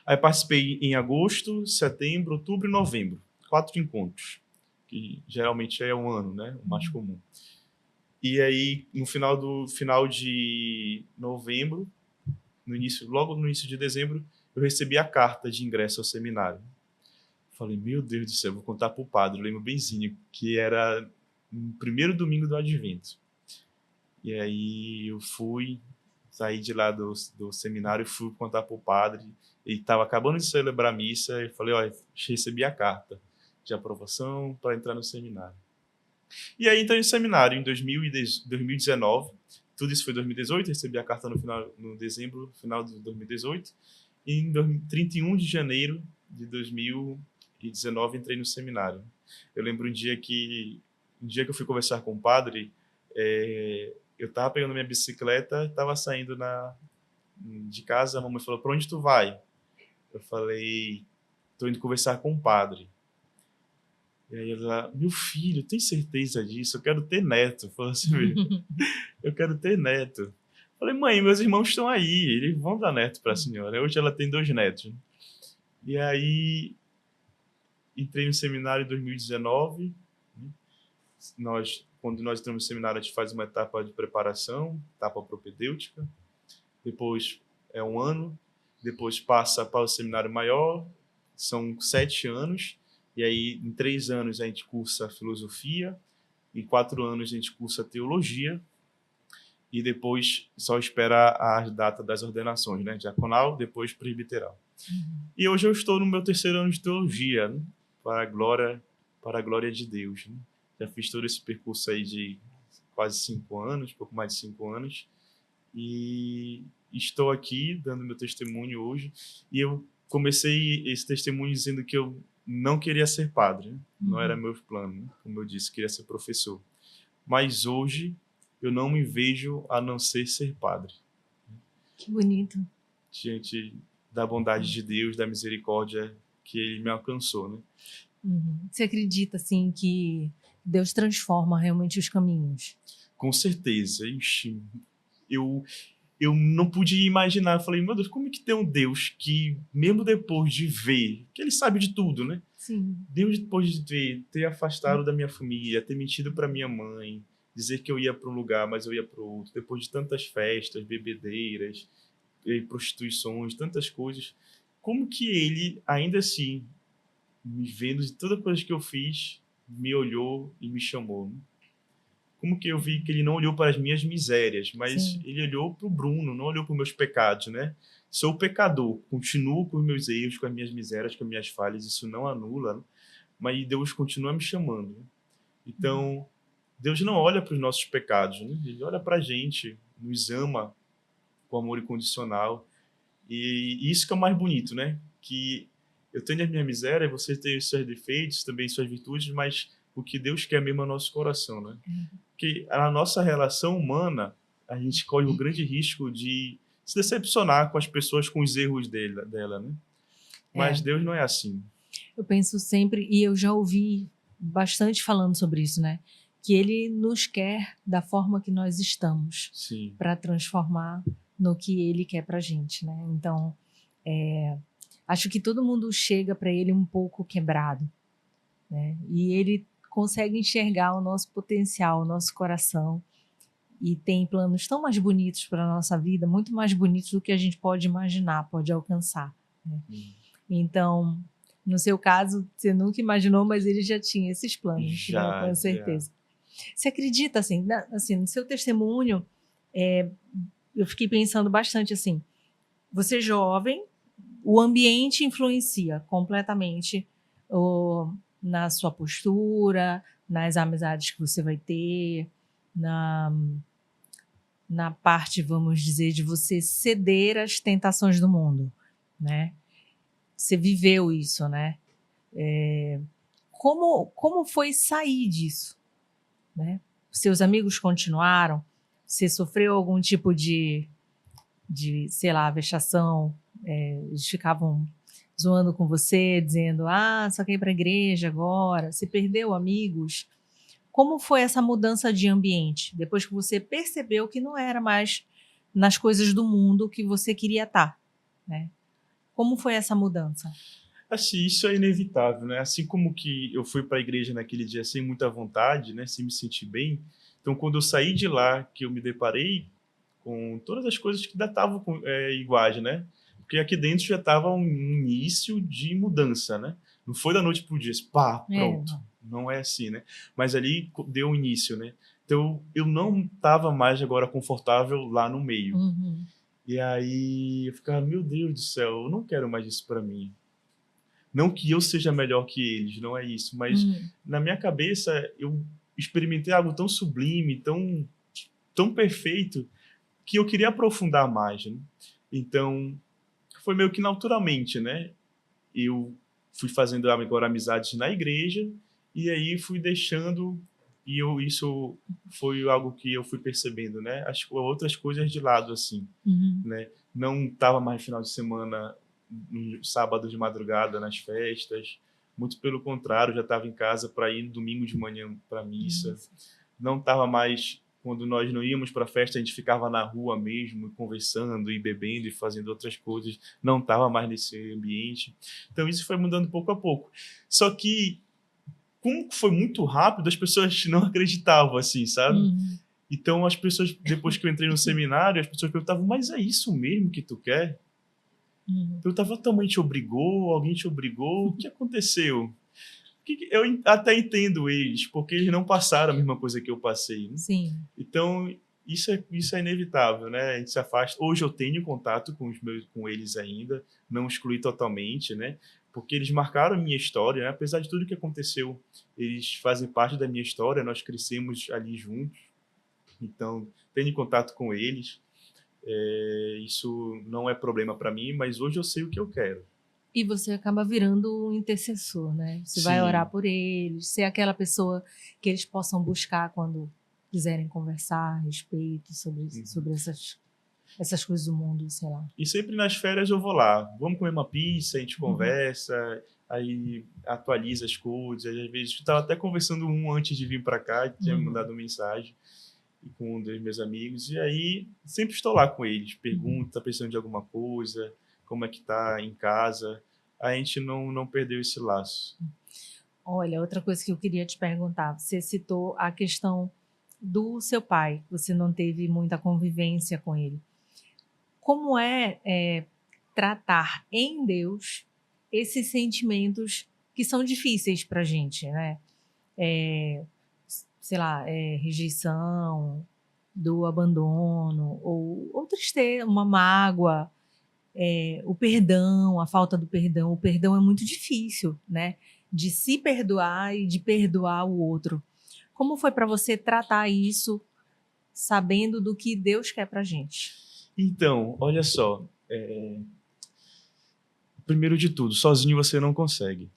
Aí participei em agosto, setembro, outubro e novembro. 4 encontros, que geralmente é um ano, né? O mais comum. E aí, no final de novembro, logo no início de dezembro, eu recebi a carta de ingresso ao seminário. Falei, meu Deus do céu, vou contar para o padre. Eu lembro benzinho, que era no primeiro domingo do Advento. E aí eu saí de lá do seminário, fui contar para o padre. Ele estava acabando de celebrar a missa. E falei, olha, recebi a carta de aprovação para entrar no seminário. E aí entrei no seminário em 2019. Tudo isso foi em 2018. Recebi a carta no dezembro, final de 2018. E em 31 de janeiro de 2019 entrei no seminário. Eu lembro um dia que eu fui conversar com o padre, eu estava pegando minha bicicleta, estava saindo de casa, a mamãe falou, para onde tu vai? Eu falei, estou indo conversar com o padre. E aí ela, meu filho, tem certeza disso? Eu quero ter neto. Falou assim, eu quero ter neto. Eu falei, mãe, meus irmãos estão aí, eles vão dar neto para a senhora. Hoje ela tem 2 netos. E aí entrei no seminário em 2019. Quando nós entramos no seminário, a gente faz uma etapa de preparação, etapa propedêutica. Depois é 1 ano. Depois passa para o seminário maior. São 7 anos. E aí, em 3 anos, a gente cursa filosofia. Em 4 anos, a gente cursa teologia. E depois só espera a data das ordenações, né? Diaconal, depois presbiteral. E hoje eu estou no meu 3º ano de teologia, né? Para a glória de Deus, né? Já fiz todo esse percurso aí de quase 5 anos, pouco mais de 5 anos. E estou aqui dando meu testemunho hoje. E eu comecei esse testemunho dizendo que eu não queria ser padre, né? Não era meu plano, né? Como eu disse, queria ser professor. Mas hoje eu não me vejo a não ser padre. Que bonito. Diante da bondade de Deus, da misericórdia que Ele me alcançou, né? Você acredita, assim, que Deus transforma realmente os caminhos? Com certeza. Ixi, eu não podia imaginar. Eu falei, meu Deus, como é que tem um Deus que, mesmo depois de ver, que Ele sabe de tudo, né? Sim. Deus, depois de ver, ter afastado da minha família, ter mentido para minha mãe, dizer que eu ia para um lugar, mas eu ia para outro, depois de tantas festas, bebedeiras, prostituições, tantas coisas, como que Ele, ainda assim, me vendo de toda coisa que eu fiz, me olhou e me chamou, né? Como que eu vi que Ele não olhou para as minhas misérias, mas Sim. Ele olhou para o Bruno, não olhou para os meus pecados, né? Sou pecador, continuo com os meus erros, com as minhas misérias, com as minhas falhas, isso não anula, né? Mas Deus continua me chamando, né? Então, Deus não olha para os nossos pecados, né? Ele olha para a gente, nos ama com amor incondicional. E isso que é o mais bonito, né? Que eu tenho as minhas misérias, você tem os seus defeitos, também suas virtudes, mas o que Deus quer mesmo é o nosso coração, né? Porque na nossa relação humana, a gente corre o grande risco de se decepcionar com as pessoas, com os erros dela, né? Mas Deus não é assim. Eu penso sempre, e eu já ouvi bastante falando sobre isso, né? que Ele nos quer da forma que nós estamos, Sim. para transformar no que Ele quer para a gente, né? Então, acho que todo mundo chega para Ele um pouco quebrado, né? E Ele consegue enxergar o nosso potencial, o nosso coração, e tem planos tão mais bonitos para a nossa vida, muito mais bonitos do que a gente pode imaginar, pode alcançar, né? Então, no seu caso, você nunca imaginou, mas Ele já tinha esses planos, né? Com certeza. Você acredita, assim, no seu testemunho, eu fiquei pensando bastante assim, você jovem, o ambiente influencia completamente na sua postura, nas amizades que você vai ter, na parte, vamos dizer, de você ceder às tentações do mundo, né? Você viveu isso, né? Como foi sair disso, né? Seus amigos continuaram? Você sofreu algum tipo de sei lá, vexação? Eles ficavam zoando com você, dizendo, só quer ir para a igreja agora? Você perdeu amigos? Como foi essa mudança de ambiente? Depois que você percebeu que não era mais nas coisas do mundo que você queria estar, né? Como foi essa mudança? Assim, isso é inevitável, né? Assim como que eu fui para a igreja naquele dia sem muita vontade, né? Sem me sentir bem. Então, quando eu saí de lá, que eu me deparei com todas as coisas que ainda estavam iguais, né? Porque aqui dentro já estava um início de mudança, né? Não foi da noite para o dia, pá, pronto. Não é assim, né? Mas ali deu um início, né? Então, eu não estava mais agora confortável lá no meio. Uhum. E aí, eu ficava, meu Deus do céu, eu não quero mais isso para mim. Não que eu seja melhor que eles, não é isso. Mas na minha cabeça, eu experimentei algo tão sublime, tão perfeito, que eu queria aprofundar mais, né? Então, foi meio que naturalmente, né? Eu fui fazendo agora amizades na igreja e aí fui deixando, e isso foi algo que eu fui percebendo, né? As outras coisas de lado, assim, né? Não estava mais final de semana, no sábado de madrugada, nas festas. Muito pelo contrário, já estava em casa para ir no domingo de manhã para missa. Não estava mais, quando nós não íamos para a festa, a gente ficava na rua mesmo, conversando e bebendo e fazendo outras coisas. Não estava mais nesse ambiente. Então isso foi mudando pouco a pouco. Só que, como foi muito rápido, as pessoas não acreditavam, assim, sabe? Então as pessoas, depois que eu entrei no seminário, as pessoas perguntavam, mas é isso mesmo que tu quer? Perguntava, tua mãe te obrigou? Alguém te obrigou? O que aconteceu? Eu até entendo eles, porque eles não passaram a mesma coisa que eu passei, né? Sim. Então, isso é inevitável, né? A gente se afasta. Hoje eu tenho contato com eles ainda, não excluí totalmente, né? Porque eles marcaram a minha história, né? Apesar de tudo que aconteceu, eles fazem parte da minha história, nós crescemos ali juntos. Então, tenho contato com eles. Isso não é problema para mim, mas hoje eu sei o que eu quero. E você acaba virando um intercessor, né? Você vai orar por eles, ser aquela pessoa que eles possam buscar quando quiserem conversar a respeito sobre essas coisas do mundo, sei lá. E sempre nas férias eu vou lá. Vamos comer uma pizza, a gente conversa, aí atualiza as coisas. Às vezes, eu estava até conversando antes de vir para cá, tinha me mandado mensagem com um dos meus amigos. E aí, sempre estou lá com eles. Pergunto, tá precisando de alguma coisa? Como é que tá em casa? A gente não perdeu esse laço. Olha, outra coisa que eu queria te perguntar. Você citou a questão do seu pai. Você não teve muita convivência com ele. Como é tratar em Deus esses sentimentos que são difíceis para a gente, né? Sei lá, rejeição, do abandono, ou tristeza, uma mágoa, o perdão, a falta do perdão. O perdão é muito difícil, né? De se perdoar e de perdoar o outro. Como foi para você tratar isso, sabendo do que Deus quer para a gente? Então, olha só. Primeiro de tudo, sozinho você não consegue.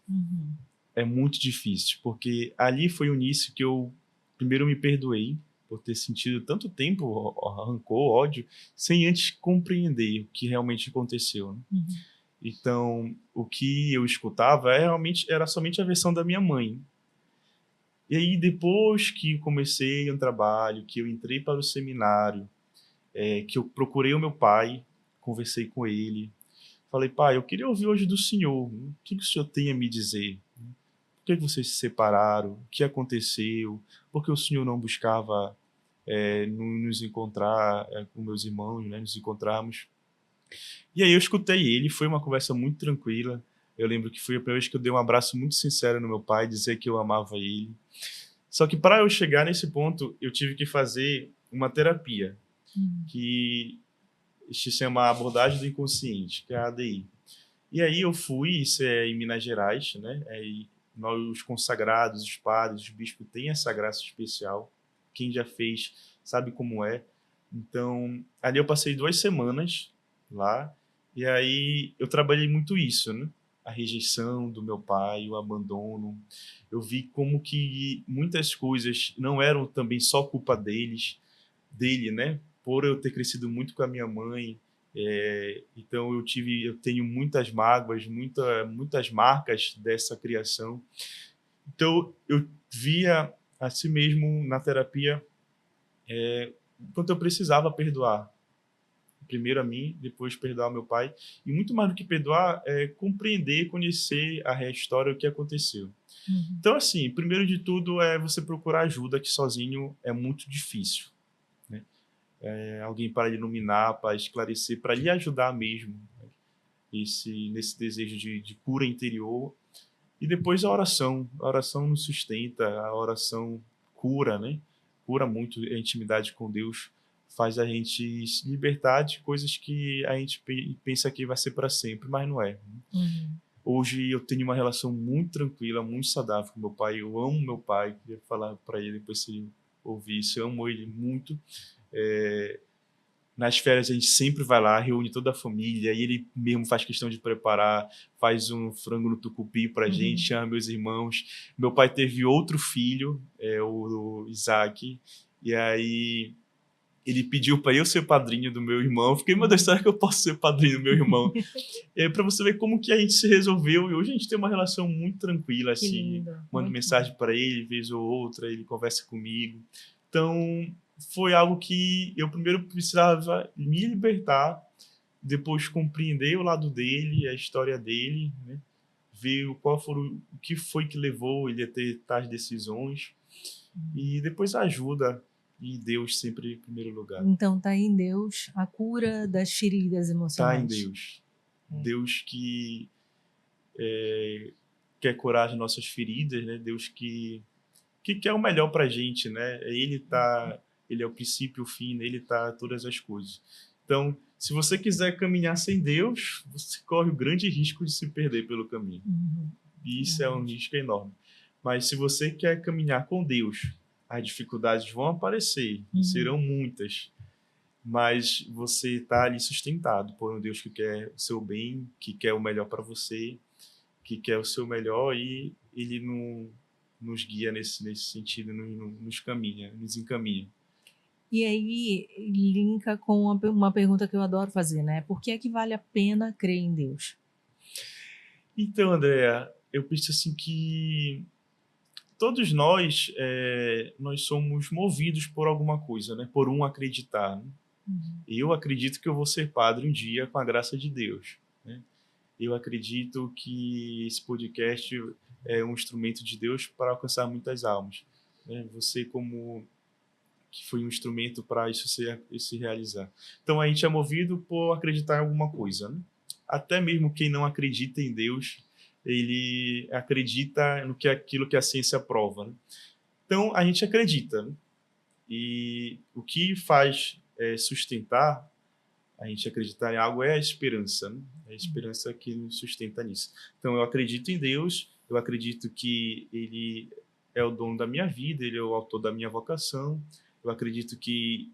É muito difícil, porque ali foi o início que eu primeiro me perdoei por ter sentido tanto tempo rancor, ódio, sem antes compreender o que realmente aconteceu, né? Então, o que eu escutava realmente era somente a versão da minha mãe. E aí, depois que eu comecei um trabalho, que eu entrei para o seminário, que eu procurei o meu pai, conversei com ele, falei, pai, eu queria ouvir hoje do senhor, o que o senhor tem a me dizer? Por que vocês se separaram? O que aconteceu? Por que o senhor não buscava nos encontrar com meus irmãos, né, nos encontrarmos? E aí eu escutei ele, foi uma conversa muito tranquila. Eu lembro que foi a primeira vez que eu dei um abraço muito sincero no meu pai, dizer que eu amava ele. Só que para eu chegar nesse ponto, eu tive que fazer uma terapia, que se chama abordagem do inconsciente, que é a ADI. E aí eu fui, isso é em Minas Gerais, né? Aí nós, os consagrados, os padres, os bispos têm essa graça especial. Quem já fez sabe como é. Então, ali eu passei 2 semanas lá, e aí eu trabalhei muito isso, né? A rejeição do meu pai, o abandono. Eu vi como que muitas coisas não eram também só culpa dele, né? Por eu ter crescido muito com a minha mãe, então eu tenho muitas mágoas, muitas marcas dessa criação. Então eu via a si mesmo na terapia quanto eu precisava perdoar. Primeiro a mim, depois perdoar meu pai. E muito mais do que perdoar, compreender, conhecer a história, o que aconteceu. Então, assim, primeiro de tudo é você procurar ajuda, que sozinho é muito difícil. Né? Alguém para lhe iluminar, para esclarecer, para lhe ajudar mesmo, né? Nesse desejo de cura interior. E depois a oração nos sustenta, a oração cura, né? Cura muito a intimidade com Deus, faz a gente se libertar de coisas que a gente pensa que vai ser para sempre, mas não é. Hoje eu tenho uma relação muito tranquila, muito saudável com meu pai. Eu amo meu pai, queria falar para ele depois se ouvir isso, eu amo ele muito. Nas férias a gente sempre vai lá, reúne toda a família, e ele mesmo faz questão de preparar, faz um frango no tucupi pra gente, chama meus irmãos. Meu pai teve outro filho, o Isaac, e aí ele pediu para eu ser padrinho do meu irmão. Fiquei, meu Deus, será que eu posso ser padrinho do meu irmão? Para você ver como que a gente se resolveu, e hoje a gente tem uma relação muito tranquila, assim, mando mensagem para ele, vez ou outra, ele conversa comigo. Então, foi algo que eu primeiro precisava me libertar, depois compreender o lado dele, a história dele, né? Ver o que foi que levou ele a ter tais decisões, e depois a ajuda, e Deus sempre em primeiro lugar. Então tá em Deus a cura das feridas emocionais. Tá em Deus. Deus que quer curar as nossas feridas, né? Deus que quer o melhor pra gente, né? Ele é o princípio, o fim, nele tá todas as coisas. Então, se você quiser caminhar sem Deus, você corre o grande risco de se perder pelo caminho. E isso é um risco enorme. Mas se você quer caminhar com Deus, as dificuldades vão aparecer, serão muitas, mas você está ali sustentado por um Deus que quer o seu bem, que quer o melhor para você, que quer o seu melhor, e ele nos guia nesse sentido, nos caminha, nos encaminha. E aí linka com uma pergunta que eu adoro fazer, né? Por que é que vale a pena crer em Deus? Então, Andréa, eu penso assim que todos nós somos movidos por alguma coisa, né? Por um acreditar. Né? Eu acredito que eu vou ser padre um dia com a graça de Deus. Né? Eu acredito que esse podcast é um instrumento de Deus para alcançar muitas almas. Né? Você que foi um instrumento para isso se realizar. Então a gente é movido por acreditar em alguma coisa. Né? Até mesmo quem não acredita em Deus, ele acredita aquilo que a ciência prova. Né? Então, a gente acredita. Né? E o que faz sustentar a gente acreditar em algo é a esperança. Né? É a esperança que nos sustenta nisso. Então, eu acredito em Deus, eu acredito que Ele é o dono da minha vida, Ele é o autor da minha vocação, eu acredito que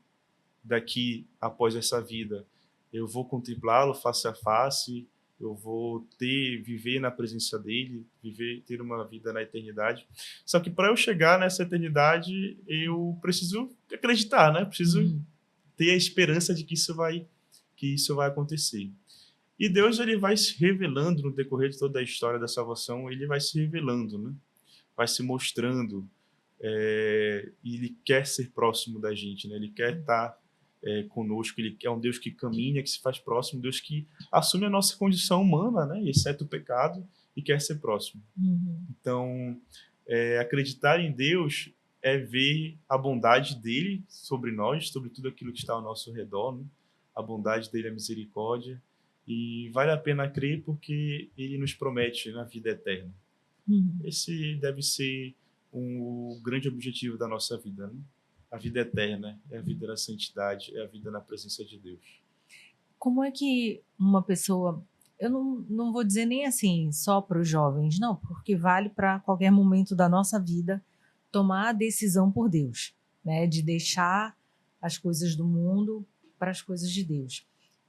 daqui, após essa vida, eu vou contemplá-lo face a face, eu vou viver na presença dele, ter uma vida na eternidade. Só que para eu chegar nessa eternidade, eu preciso acreditar, né? Preciso ter a esperança de que isso vai acontecer. E Deus, ele vai se revelando no decorrer de toda a história da salvação, ele vai se revelando, né? Vai se mostrando. e Ele quer ser próximo da gente, né? Ele quer estar conosco, Ele é um Deus que caminha, que se faz próximo, um Deus que assume a nossa condição humana, né? Exceto o pecado, e quer ser próximo. Uhum. Então, acreditar em Deus é ver a bondade dele sobre nós, sobre tudo aquilo que está ao nosso redor, né? A bondade dele, a misericórdia. E vale a pena crer porque ele nos promete a vida eterna. Uhum. Esse deve ser o grande objetivo da nossa vida, né? A vida eterna, é a vida na santidade, é a vida na presença de Deus. Como é que uma pessoa, eu não vou dizer nem assim só para os jovens, não, porque vale para qualquer momento da nossa vida tomar a decisão por Deus, né, de deixar as coisas do mundo para as coisas de Deus.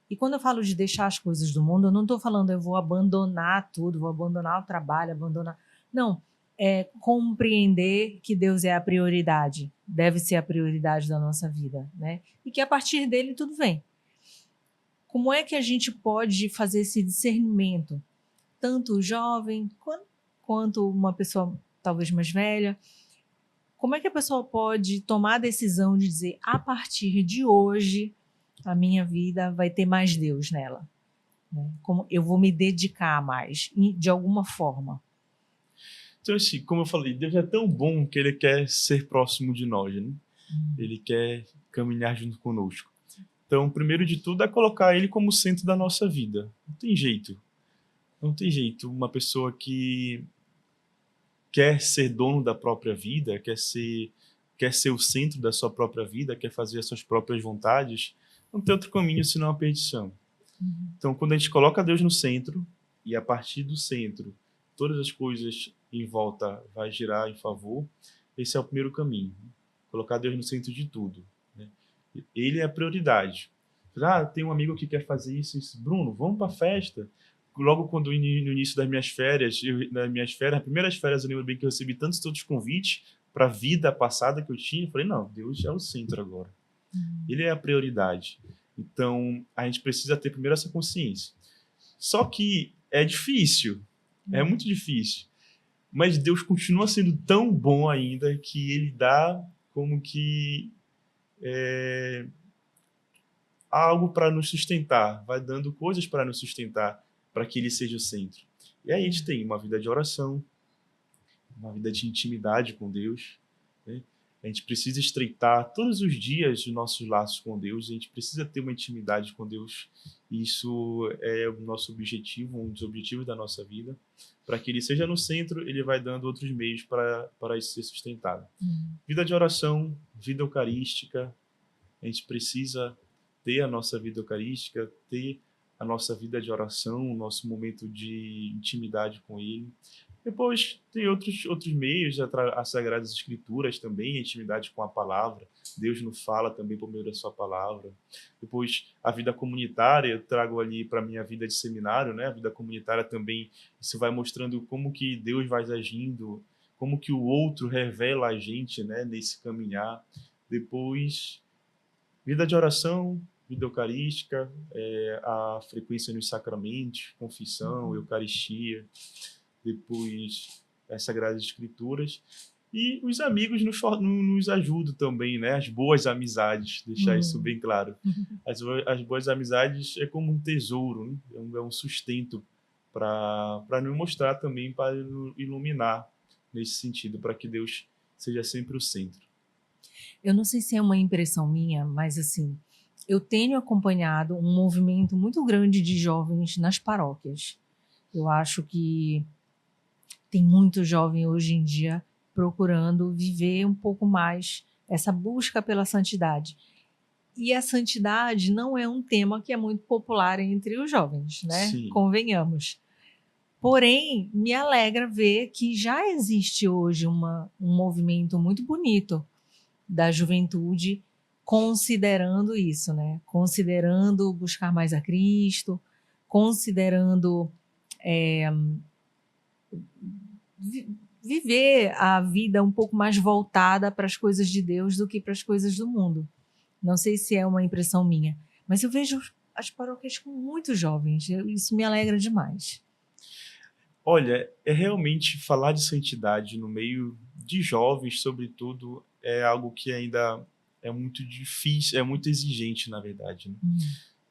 E quando eu falo de deixar as coisas do mundo, eu não estou falando eu vou abandonar tudo, vou abandonar o trabalho, abandonar. Não, é compreender que Deus é a prioridade, deve ser a prioridade da nossa vida, né? E que a partir dele tudo vem. Como é que a gente pode fazer esse discernimento? Tanto o jovem quanto uma pessoa talvez mais velha. Como é que a pessoa pode tomar a decisão de dizer, a partir de hoje, a minha vida vai ter mais Deus nela? Né? Como eu vou me dedicar mais, de alguma forma. Então, assim, como eu falei, Deus é tão bom que Ele quer ser próximo de nós, né? Ele quer caminhar junto conosco. Então, primeiro de tudo é colocar Ele como centro da nossa vida. Não tem jeito. Não tem jeito. Uma pessoa que quer ser dono da própria vida, quer ser o centro da sua própria vida, quer fazer as suas próprias vontades, não tem outro caminho senão a perdição. Então, quando a gente coloca Deus no centro, e a partir do centro, todas as coisas em volta vai girar em favor, esse é o primeiro caminho. Colocar Deus no centro de tudo, né? Ele é a prioridade. Tem um amigo que quer fazer isso. Bruno, vamos para a festa. Logo quando no início das minhas férias, as primeiras férias, eu lembro bem que eu recebi tantos outros convites para a vida passada que eu tinha. Eu falei, não, Deus é o centro agora. Ele é a prioridade. Então, a gente precisa ter primeiro essa consciência. Só que é difícil. É muito difícil. Mas Deus continua sendo tão bom ainda que Ele dá como que algo para nos sustentar. Vai dando coisas para nos sustentar, para que Ele seja o centro. E aí a gente tem uma vida de oração, uma vida de intimidade com Deus, né? A gente precisa estreitar todos os dias os nossos laços com Deus, a gente precisa ter uma intimidade com Deus. Isso é o nosso objetivo, um dos objetivos da nossa vida. Para que Ele seja no centro, Ele vai dando outros meios para isso ser sustentado. Vida de oração, vida eucarística, a gente precisa ter a nossa vida eucarística, ter a nossa vida de oração, o nosso momento de intimidade com Ele. Depois tem outros meios, as Sagradas Escrituras também, a intimidade com a palavra. Deus nos fala também por meio da sua palavra. Depois a vida comunitária, eu trago ali para a minha vida de seminário, né? A vida comunitária também, isso vai mostrando como que Deus vai agindo, como que o outro revela a gente, né? Nesse caminhar. Depois, vida de oração, vida eucarística, a frequência nos sacramentos, confissão, eucaristia. Depois as Sagradas Escrituras, e os amigos nos ajudam também, né? As boas amizades, deixar isso bem claro. As boas amizades é como um tesouro, né? É um sustento para nos mostrar também, para nos iluminar nesse sentido, para que Deus seja sempre o centro. Eu não sei se é uma impressão minha, mas assim, eu tenho acompanhado um movimento muito grande de jovens nas paróquias. Eu acho que tem muito jovem hoje em dia procurando viver um pouco mais essa busca pela santidade. E a santidade não é um tema que é muito popular entre os jovens, né? Sim. Convenhamos. Porém, me alegra ver que já existe hoje um movimento muito bonito da juventude considerando isso, né? Considerando buscar mais a Cristo, considerando viver a vida um pouco mais voltada para as coisas de Deus do que para as coisas do mundo. Não sei se é uma impressão minha, mas eu vejo as paróquias com muitos jovens, isso me alegra demais. Olha, é realmente falar de santidade no meio de jovens, sobretudo, é algo que ainda é muito difícil, é muito exigente, na verdade, né?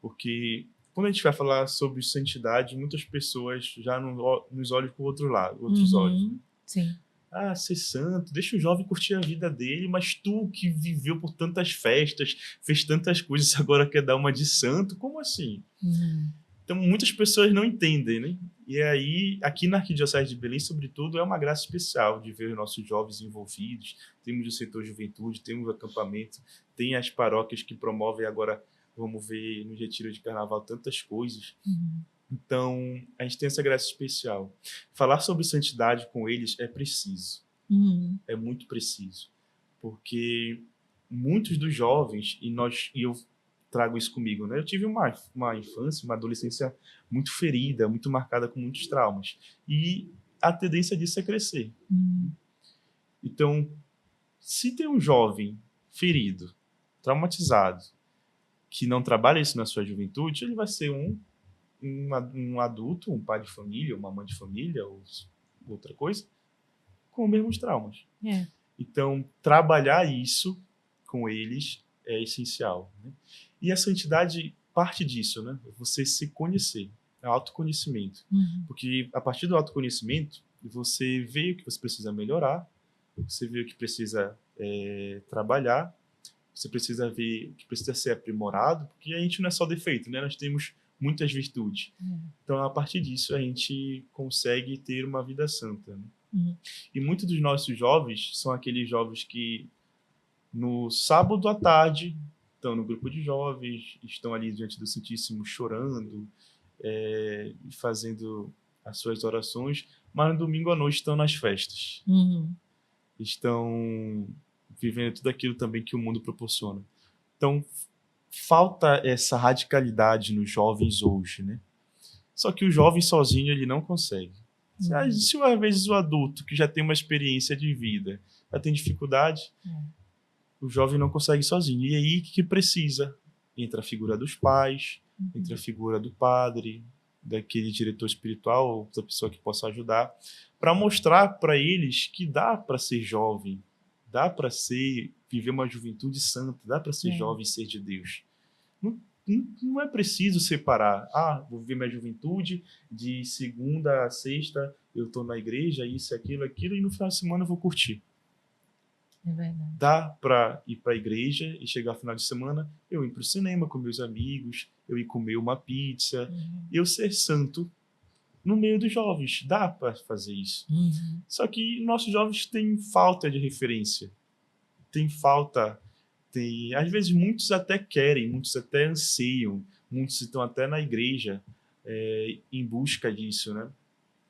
Porque quando a gente vai falar sobre santidade, muitas pessoas já nos olham por outro lado, outros olhos, né? Sim. Ah, ser santo, deixa o jovem curtir a vida dele, mas tu que viveu por tantas festas, fez tantas coisas, agora quer dar uma de santo? Como assim? Então, muitas pessoas não entendem, né? E aí, aqui na Arquidiocese de Belém, sobretudo, é uma graça especial de ver os nossos jovens envolvidos. Temos o setor juventude, temos o acampamento, tem as paróquias que promovem agora, vamos ver no retiro de carnaval, tantas coisas. Então, a gente tem essa graça especial. Falar sobre santidade com eles é preciso. É muito preciso. Porque muitos dos jovens, e eu trago isso comigo, né? Eu tive uma infância, uma adolescência muito ferida, muito marcada com muitos traumas. E a tendência disso é crescer. Então, se tem um jovem ferido, traumatizado, que não trabalha isso na sua juventude, ele vai ser um adulto, um pai de família, uma mãe de família, ou outra coisa, com os mesmos traumas. Então, trabalhar isso com eles é essencial, né? E a santidade parte disso, né? Você se conhecer, é autoconhecimento. Porque a partir do autoconhecimento, você vê o que você precisa melhorar, você vê o que precisa trabalhar, você precisa ver o que precisa ser aprimorado, porque a gente não é só defeito, né? Nós temos muitas virtudes. Então, a partir disso, a gente consegue ter uma vida santa, né? E muitos dos nossos jovens são aqueles jovens que, no sábado à tarde, estão no grupo de jovens, estão ali diante do Santíssimo chorando, fazendo as suas orações, mas no domingo à noite estão nas festas. Estão vivendo tudo aquilo também que o mundo proporciona. Então, falta essa radicalidade nos jovens hoje, né? Só que o jovem sozinho ele não consegue. Se às vezes o adulto que já tem uma experiência de vida já tem dificuldade, o jovem não consegue sozinho. E aí que precisa? Entra a figura dos pais, entra a figura do padre, daquele diretor espiritual, ou da pessoa que possa ajudar, para mostrar para eles que dá para ser jovem, dá para viver uma juventude santa, dá para ser jovem e ser de Deus. Não é preciso separar. Vou viver minha juventude, de segunda a sexta eu estou na igreja, isso, aquilo, e no final de semana eu vou curtir. É verdade. Dá para ir para a igreja e chegar no final de semana, eu ir para o cinema com meus amigos, eu ir comer uma pizza, eu ser santo no meio dos jovens. Dá para fazer isso. Só que nossos jovens têm falta de referência. Às vezes muitos até querem, muitos até anseiam, muitos estão até na igreja em busca disso, né?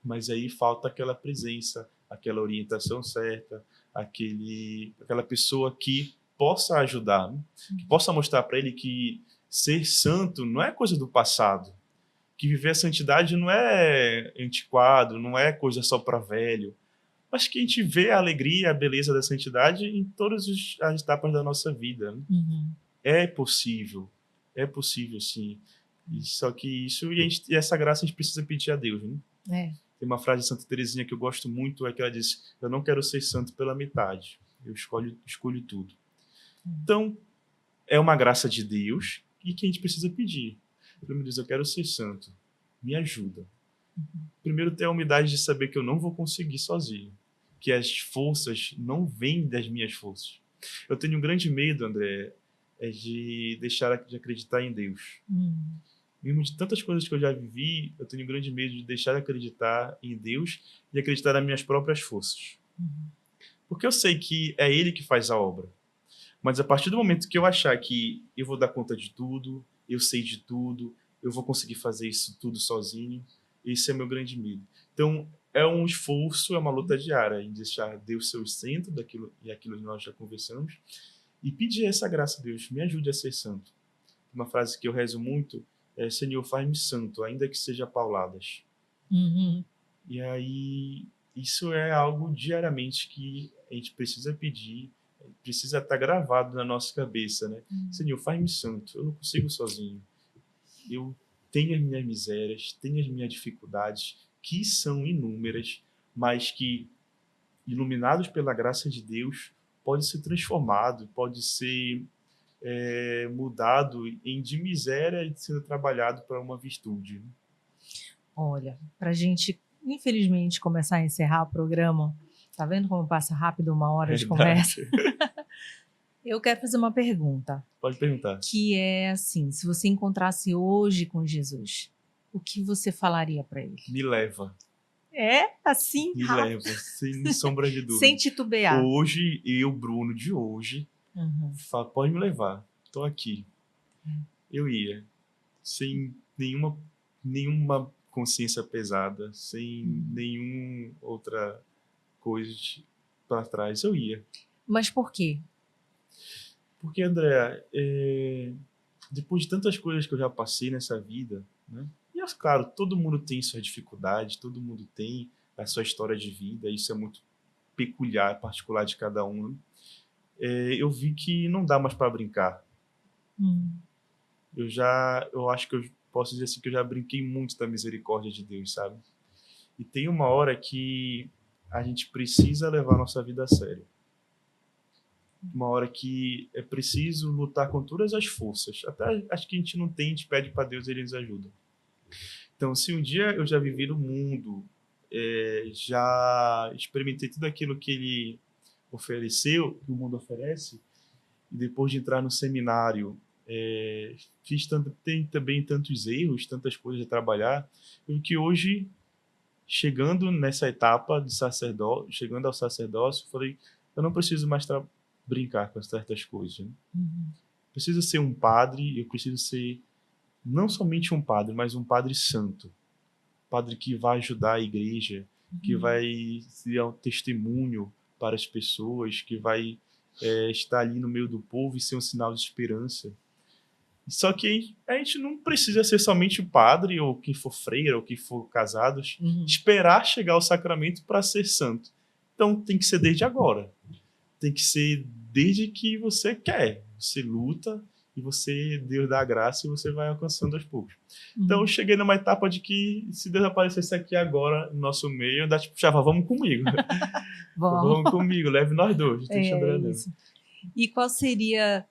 Mas aí falta aquela presença, aquela orientação certa, aquela pessoa que possa ajudar, né? Que possa mostrar para ele que ser santo não é coisa do passado, que viver a santidade não é antiquado, não é coisa só para velho, mas que a gente vê a alegria, a beleza da santidade em todas as etapas da nossa vida, né? É possível sim. Só que e essa graça a gente precisa pedir a Deus, né? Tem uma frase de Santa Teresinha que eu gosto muito, que ela diz: eu não quero ser santo pela metade, eu escolho tudo. Então, é uma graça de Deus e que a gente precisa pedir. Primeiro diz: eu quero ser santo, me ajuda. Primeiro, ter a humildade de saber que eu não vou conseguir sozinho, que as forças não vêm das minhas forças. Eu tenho um grande medo, André, de deixar de acreditar em Deus. Mesmo de tantas coisas que eu já vivi, eu tenho um grande medo de deixar de acreditar em Deus e acreditar nas minhas próprias forças. Porque eu sei que é Ele que faz a obra. Mas a partir do momento que eu achar que eu vou dar conta de tudo, eu sei de tudo, eu vou conseguir fazer isso tudo sozinho, esse é meu grande medo. Então, é um esforço, é uma luta diária em deixar Deus ser o centro daquilo e aquilo que nós já conversamos e pedir essa graça a Deus, me ajude a ser santo. Uma frase que eu rezo muito é: Senhor, faz-me santo, ainda que seja pauladas. E aí, isso é algo diariamente que a gente precisa pedir, precisa estar gravado na nossa cabeça, né? Senhor, faz-me santo, eu não consigo sozinho. Eu tenho as minhas misérias, tenho as minhas dificuldades, que são inúmeras, mas que iluminados pela graça de Deus, pode ser transformado, pode ser mudado de miséria e sendo trabalhado para uma virtude. Olha, para a gente, infelizmente, começar a encerrar o programa, tá vendo como passa rápido uma hora de conversa? Eu quero fazer uma pergunta. Pode perguntar. Que é assim, se você encontrasse hoje com Jesus, o que você falaria para ele? Me leva. É? Assim? Me leva, sem sombra de dúvida. Sem titubear. Hoje, eu, Bruno, de hoje, falo, pode me levar, tô aqui. Eu ia, sem nenhuma consciência pesada, sem nenhuma outra coisa para trás, eu ia. Mas por quê? Porque, André, depois de tantas coisas que eu já passei nessa vida, né? E, claro, todo mundo tem suas dificuldades, todo mundo tem a sua história de vida, isso é muito peculiar, particular de cada um. Eu vi que não dá mais para brincar. Eu acho que eu posso dizer assim que eu já brinquei muito da misericórdia de Deus, sabe? E tem uma hora que a gente precisa levar nossa vida a sério. Uma hora que é preciso lutar com todas as forças. Até acho que a gente não tem, a gente pede para Deus e Ele nos ajuda. Então, se um dia eu já vivi no mundo, já experimentei tudo aquilo que Ele ofereceu, que o mundo oferece, e depois de entrar no seminário, tem também tantos erros, tantas coisas a trabalhar, que hoje, chegando nessa etapa de sacerdócio, chegando ao sacerdócio, eu falei, eu não preciso mais brincar com certas coisas. Né? Preciso ser um padre, eu preciso ser não somente um padre, mas um padre santo. Padre que vai ajudar a igreja, que vai ser um testemunho para as pessoas, que vai estar ali no meio do povo e ser um sinal de esperança. Só que a gente não precisa ser somente o padre, ou quem for freira, ou quem for casados, esperar chegar ao sacramento para ser santo. Então tem que ser desde agora. Tem que ser desde que você quer. Você luta e Deus dá a graça e você vai alcançando aos poucos. Então eu cheguei numa etapa de que se Deus aparecesse aqui agora no nosso meio, eu dá tipo, Chava, vamos comigo. Vamos comigo, leve nós dois. Isso. E qual seria...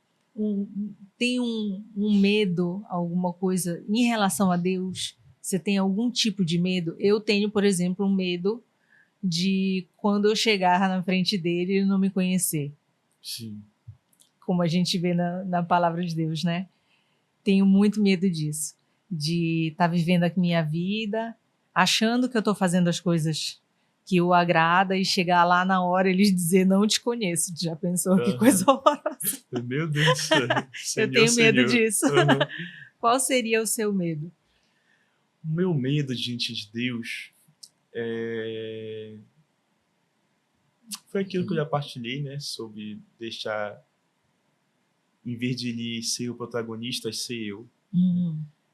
tem um medo, alguma coisa em relação a Deus? Você tem algum tipo de medo? Eu tenho, por exemplo, um medo de quando eu chegar na frente dele e ele não me conhecer. Sim. Como a gente vê na palavra de Deus, né? Tenho muito medo disso. De estar vivendo a minha vida, achando que eu estou fazendo as coisas que o agrada e chegar lá na hora eles dizer, não te conheço. Já pensou que coisa horrorosa? Meu Deus do céu. Eu tenho medo disso. Qual seria o seu medo? O meu medo diante de Deus foi aquilo que eu já partilhei, né? Sobre deixar, em vez de ele ser o protagonista, ser eu.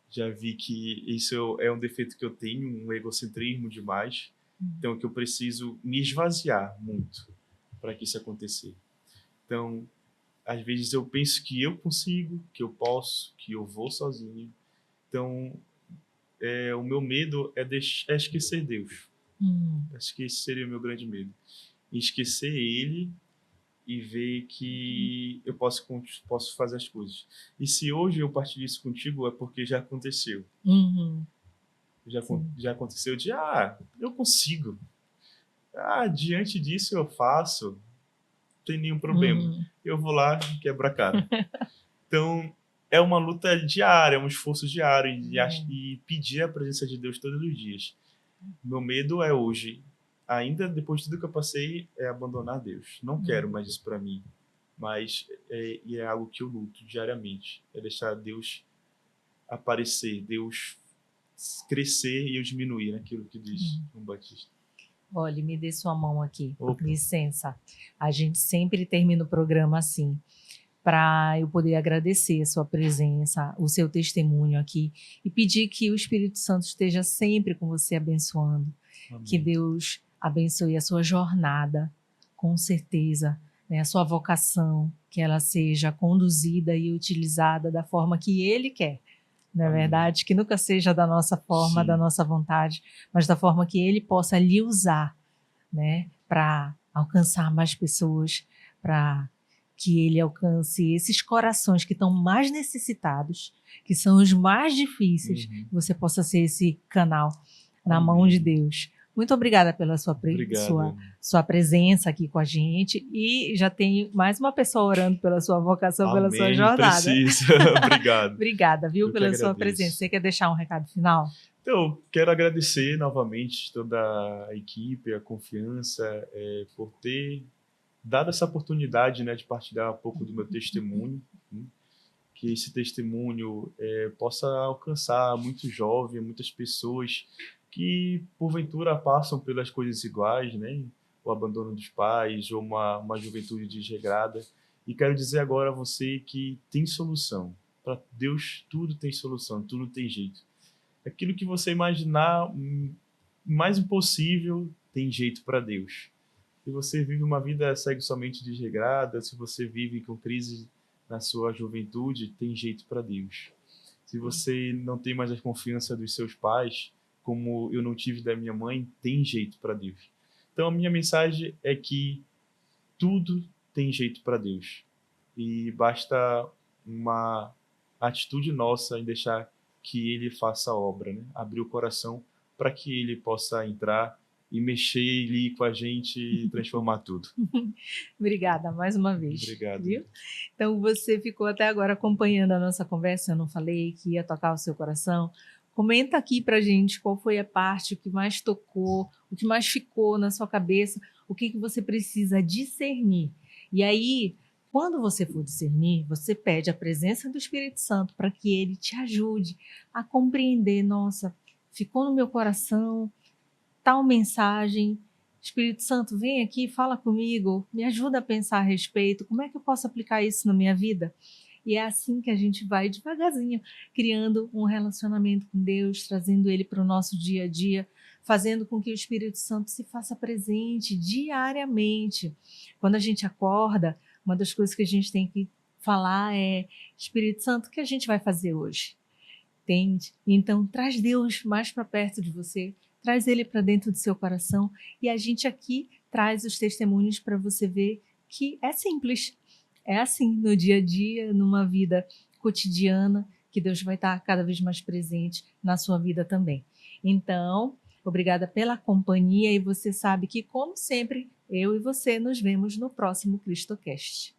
Já vi que isso é um defeito que eu tenho, um egocentrismo demais. Então, que eu preciso me esvaziar muito para que isso acontecer. Então, às vezes eu penso que eu consigo, que eu posso, que eu vou sozinho. Então, o meu medo é esquecer Deus. Acho que esse seria o meu grande medo. Esquecer Ele e ver que eu posso fazer as coisas. E se hoje eu partilho isso contigo, é porque já aconteceu. Já aconteceu de, eu consigo. Diante disso eu faço. Não tem nenhum problema. Eu vou lá e quebro a cara. Então, é uma luta diária, é um esforço diário e pedir a presença de Deus todos os dias. Meu medo é hoje, ainda depois de tudo que eu passei, é abandonar Deus. Não quero mais isso para mim. Mas é algo que eu luto diariamente. É deixar Deus aparecer, Deus crescer e eu diminuir, naquilo que diz João Batista. Olha, me dê sua mão aqui. Opa. Licença. A gente sempre termina o programa assim, para eu poder agradecer a sua presença, o seu testemunho aqui e pedir que o Espírito Santo esteja sempre com você abençoando. Amém. Que Deus abençoe a sua jornada, com certeza, né, a sua vocação, que ela seja conduzida e utilizada da forma que Ele quer. Não é verdade? Que nunca seja da nossa forma, da nossa vontade, mas da forma que Ele possa lhe usar, né, para alcançar mais pessoas, para que ele alcance esses corações que estão mais necessitados, que são os mais difíceis, que você possa ser esse canal na mão de Deus. Muito obrigada pela Obrigado. sua presença aqui com a gente, e já tem mais uma pessoa orando pela sua vocação, pela sua jornada. Preciso. Obrigado. Obrigada, viu, Eu que pela sua agradeço. presença. Você quer deixar um recado final? Então, quero agradecer novamente toda a equipe, a confiança, por ter dado essa oportunidade, né, de partilhar um pouco do meu testemunho, né, que esse testemunho possa alcançar muitos jovens, muitas pessoas que porventura passam pelas coisas iguais, né, o abandono dos pais ou uma juventude desregrada. E quero dizer agora a você que tem solução. Para Deus tudo tem solução, tudo tem jeito. Aquilo que você imaginar mais impossível tem jeito para Deus. Se você vive uma vida segue somente desregrada, se você vive com crise na sua juventude, tem jeito para Deus. Se você não tem mais a confiança dos seus pais, como eu não tive da minha mãe, tem jeito para Deus. Então a minha mensagem é que tudo tem jeito para Deus. E basta uma atitude nossa em deixar que Ele faça a obra, né? Abrir o coração para que Ele possa entrar e mexer ali com a gente e transformar tudo. Obrigada mais uma vez. Obrigado. Viu? Então você ficou até agora acompanhando a nossa conversa. Eu não falei que ia tocar o seu coração. Comenta aqui pra gente qual foi a parte, o que mais tocou, o que mais ficou na sua cabeça, o que você precisa discernir. E aí, quando você for discernir, você pede a presença do Espírito Santo para que ele te ajude a compreender. Nossa, ficou no meu coração tal mensagem. Espírito Santo, vem aqui, fala comigo, me ajuda a pensar a respeito, como é que eu posso aplicar isso na minha vida? E é assim que a gente vai devagarzinho, criando um relacionamento com Deus, trazendo Ele para o nosso dia a dia, fazendo com que o Espírito Santo se faça presente diariamente. Quando a gente acorda, uma das coisas que a gente tem que falar é: Espírito Santo, o que a gente vai fazer hoje? Entende? Então, traz Deus mais para perto de você, traz Ele para dentro do seu coração, e a gente aqui traz os testemunhos para você ver que é simples. É assim, no dia a dia, numa vida cotidiana, que Deus vai estar cada vez mais presente na sua vida também. Então, obrigada pela companhia, e você sabe que, como sempre, eu e você nos vemos no próximo CristoCast.